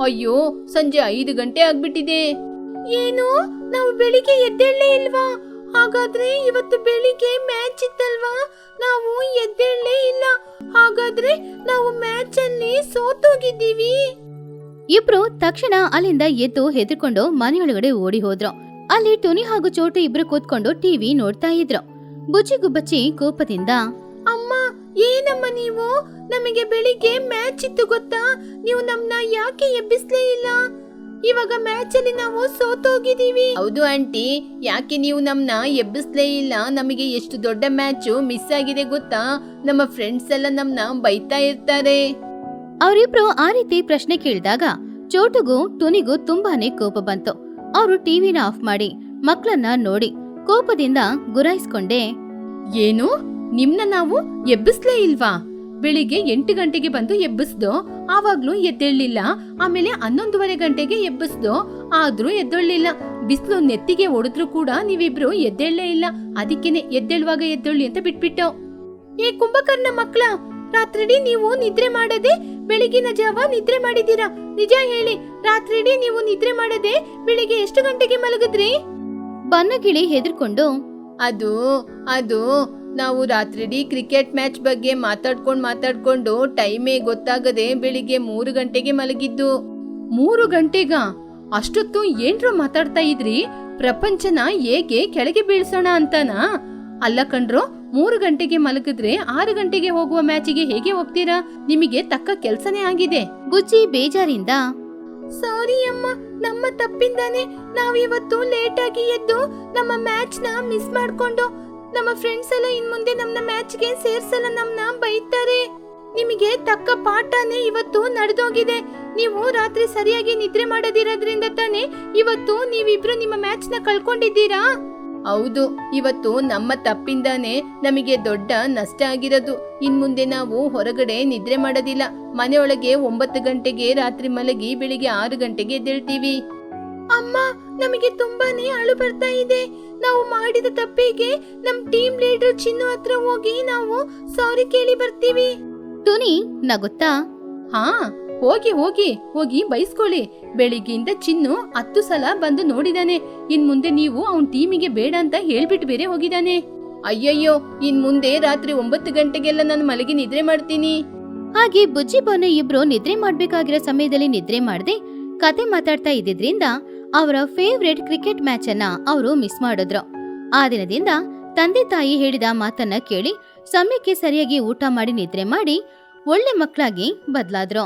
ಅಯ್ಯೋ, ಸಂಜೆ 5 ಗಂಟೆ ಆಗ್ಬಿಟ್ಟಿದೆ. ಏನು, ನಾವು ಬೆಳಿಗ್ಗೆ ಎದ್ದೇಳಲೇ ಇಲ್ವಾ? ಹಾಗಾದ್ರೆ ಇವತ್ತು ಬೆಳಿಗ್ಗೆ ಮ್ಯಾಚ್ ಇತ್ತಲ್ವಾ? ನಾವು ಎದ್ದೇಳಲೇ ಇಲ್ಲ. ಹಾಗಾದ್ರೆ ನಾವು ಮ್ಯಾಚ್ ಅಲ್ಲಿ ಸೋತೋಗಿದ್ದೀವಿ. ಇಬ್ರು ತಕ್ಷಣ ಅಲ್ಲಿಂದ ಎದ್ದು ಹೆದರ್ಕೊಂಡು ಮನೆಯೊಳಗಡೆ ಓಡಿ ಹೋದ್ರು. ಅಲ್ಲಿ ಟುನಿ ಹಾಗೂ ಚೋಟು ಇಬ್ರು ಕೂತ್ಕೊಂಡು ಟಿವಿ ನೋಡ್ತಾ ಇದ್ರು. ಬುಜ್ಜಿ ಗುಬ್ಬಚ್ಚಿ ಕೋಪದಿಂದ, ಅಮ್ಮ, ಏನಮ್ಮ ನೀವು? ನಮಗೆ ಬೆಳಿಗ್ಗೆ ಮ್ಯಾಚ್ ಇತ್ತು ಗೊತ್ತಾ? ನೀವು ನಮ್ನ ಯಾಕೆ ಎಬ್ಬಿಸ್ಲೇ ಇಲ್ಲ? ಇವಾಗ ಮ್ಯಾಚ್ ಅಲ್ಲಿ ನಾವು ಸೋತೋಗಿದೀವಿ. ಹೌದು ಆಂಟಿ, ಯಾಕೆ ನೀವು ನಮ್ನ ಎಬ್ಬಿಸ್ಲೇ ಇಲ್ಲ? ನಮಗೆ ಎಷ್ಟು ದೊಡ್ಡ ಮ್ಯಾಚ್ ಮಿಸ್ ಆಗಿದೆ ಗೊತ್ತಾ? ನಮ್ಮ ಫ್ರೆಂಡ್ಸ್ ಎಲ್ಲ ನಮ್ನ ಬೈತಾ ಇರ್ತಾರೆ. ಅವರಿಬ್ರು ಆ ರೀತಿ ಪ್ರಶ್ನೆ ಕೇಳಿದಾಗ ಚೋಟುಗೂ ಟುನಿಗೂ ತುಂಬಾನೇ ಕೋಪ ಬಂತು. ಅವರು ಟಿವಿನ ಆಫ್ ಮಾಡಿ ಮಕ್ಕಳನ್ನ ನೋಡಿ ಕೋಪದಿಂದ ಗುರಾಯಿಸ್ಕೊಂಡೆ, ಏನು, ನಿಮ್ನ ನಾವು ಎಬ್ಬಿಸ್ಲೇ ಇಲ್ವಾ? ಬೆಳಿಗ್ಗೆ 8 ಗಂಟೆಗೆ ಬಂದು ಎಬ್ಬಿಸ್ದೋ, ಆವಾಗ್ಲೂ ಎದ್ದೇಳಲಿಲ್ಲ. ಆಮೇಲೆ 11:30 ಗಂಟೆಗೆ ಎಬ್ಬಿಸ್ದೋ, ಆದ್ರೂ ಎದ್ದೇಳಲಿಲ್ಲ. ಬಿಸಿಲು ನೆತ್ತಿಗೆ ಹೊಡೆದ್ರು ಕೂಡ ನೀವಿಬ್ರು ಎದ್ದೇಳಲೇ ಇಲ್ಲ. ಅದಕ್ಕೇನೆ ಎದ್ದೇಳುವಾಗ ಎದ್ದೇಳಿ ಅಂತ ಬಿಟ್ಬಿಟ್ಟೋ. ಏ ಕುಂಭಕರ್ಣ ಮಕ್ಕಳ, ರಾತ್ರಿಡೀ ನೀವು ನಿದ್ರೆ ಮಾಡದೆ ಬೆಳಗಿನ ಜಾವ ನಿದ್ರೆ ಮಾಡಿದೀರಾ. ನಿಜ ಹೇಳಿ, ರಾತ್ರಿಡೀ ನೀವು ನಿದ್ರೆ ಮಾಡದೆ ಬೆಳಿಗ್ಗೆ ಎಷ್ಟು ಗಂಟೆಗೆ ಮಲಗಿದ್ರಿ? ಬನ್ನಗಿಳಿ ಹೆದರ್ಕೊಂಡು, ಅದು ನಾವು ರಾತ್ರಿಡೀ ಕ್ರಿಕೆಟ್ ಮ್ಯಾಚ್ ಬಗ್ಗೆ ಮಾತಾಡ್ಕೊಂಡು ಟೈಮೇ ಗೊತ್ತಾಗದೆ ಬೆಳಿಗ್ಗೆ 3 ಗಂಟೆಗೆ ಮಲಗಿದ್ದು. 3 ಗಂಟೆಗ? ಅಷ್ಟೊತ್ತು ಏನ್ರೋ ಮಾತಾಡ್ತಾ ಇದ್ರಿ? ಪ್ರಪಂಚನ ಹೇಗೆ ಕೆಳಗೆ ಬೀಳ್ಸೋಣ ಅಂತನಾ? ಅಲ್ಲ ಕಣ್ರೋ, 3 ಗಂಟೆಗೆ ಮಲಗಿದ್ರೆ 6 ಗಂಟೆಗೆ ಹೋಗುವ ಮ್ಯಾಚಿಗೆ ಹೇಗೆ ಹೋಗ್ತೀರಾ? ನಿಮಗೆ ತಕ್ಕ ಕೆಲ್ಸನೇ ಆಗಿದೆ. ಬುಜ್ಜಿ ಬೇಜಾರಿಂದ, ಸಾರಿ ಅಮ್ಮ, ನಮ್ಮ ತಪ್ಪಿಂದಾನೆ ನಾವಿವತ್ತು ಲೇಟ್ ಆಗಿ ಎದ್ದು ನಮ್ಮ ಮ್ಯಾಚ್ ನ ಮಿಸ್ ಮಾಡ್ಕೊಂಡು ನಮ್ಮ ಫ್ರೆಂಡ್ಸ್ ಎಲ್ಲ ಇನ್ ಮುಂದೆ ನಮ್ನ ಮ್ಯಾಚ್ಗೆ ಸೇರ್ಸಲ್ಲ, ನಮ್ನ ಬೈತಾರೆ. ನಿಮಗೆ ತಕ್ಕ ಪಾಠನೇ ಇವತ್ತು ನಡೆದೋಗಿದೆ. ನೀವು ರಾತ್ರಿ ಸರಿಯಾಗಿ ನಿದ್ರೆ ಮಾಡದಿರೋದ್ರಿಂದ ತಾನೇ ಇವತ್ತು ನೀವಿಬ್ರು ನಿಮ್ಮ ಮ್ಯಾಚ್ ನ ಕಳ್ಕೊಂಡಿದ್ದೀರಾ. ಹೌದು, ಇವತ್ತು ನಮ್ಮ ತಪ್ಪಿಂದಾನೆ ನಮಗೆ ದೊಡ್ಡ ನಷ್ಟ ಆಗಿರೋದು. ಇನ್ ಮುಂದೆ ನಾವು ಹೊರಗಡೆ ನಿದ್ರೆ ಮಾಡೋದಿಲ್ಲ. ಮನೆಯೊಳಗೆ 9 ಗಂಟೆಗೆ ರಾತ್ರಿ ಮಲಗಿ ಬೆಳಿಗ್ಗೆ 6 ಗಂಟೆಗೆ ಎದ್ದೇಳ್ತೀವಿ. ಅಮ್ಮ, ನಮಗೆ ತುಂಬಾನೇ ಅಳು ಬರ್ತಾ ಇದೆ. ನಾವು ಮಾಡಿದ ತಪ್ಪಿಗೆ ನಮ್ ಟೀಮ್ ಲೀಡರ್ ಚಿನ್ನು ಹತ್ರ ಹೋಗಿ ನಾವು ಸಾರಿ ಕೇಳಿ ಬರ್ತೀವಿ. ಟುನಿ ನಗುತ್ತಾ, ಹೋಗಿ ಬೈಸ್ಕೊಳ್ಳಿ. ಬೆಳಿಗ್ಗೆಯಿಂದ ಚಿನ್ನು 10 ಸಲ ಬಂದು ನೋಡಿದಾನೆ. ಇನ್ ಮುಂದೆ ನೀವು ಅವನ್ ಟೀಮಿಗೆ ಬೇಡ ಅಂತ ಹೇಳ್ಬಿಟ್ಟು ಬೇರೆ ಹೋಗಿದಾನೆ. ಅಯ್ಯಯ್ಯೋ, ಇನ್ ಮುಂದೆ ರಾತ್ರಿ 9 ಗಂಟೆಗೆಲ್ಲ ನಾನು ಮಲಗಿ ನಿದ್ರೆ ಮಾಡ್ತೀನಿ. ಹಾಗೆ ಬುಜ್ಜಿ ಬನ್ನು ಇಬ್ರು ನಿದ್ರೆ ಮಾಡ್ಬೇಕಾಗಿರೋ ಸಮಯದಲ್ಲಿ ನಿದ್ರೆ ಮಾಡದೆ ಕತೆ ಮಾತಾಡ್ತಾ ಇದ್ದಿದ್ರಿಂದ ಅವರ ಫೇವ್ರೆಟ್ ಕ್ರಿಕೆಟ್ ಮ್ಯಾಚ್ ಅನ್ನ ಅವರು ಮಿಸ್ ಮಾಡಿದ್ರು. ಆ ದಿನದಿಂದ ತಂದೆ ತಾಯಿ ಹೇಳಿದ ಮಾತನ್ನ ಕೇಳಿ ಸಮಯಕ್ಕೆ ಸರಿಯಾಗಿ ಊಟ ಮಾಡಿ ನಿದ್ರೆ ಮಾಡಿ ಒಳ್ಳೆ ಮಕ್ಕಳಾಗಿ ಬದಲಾದ್ರು.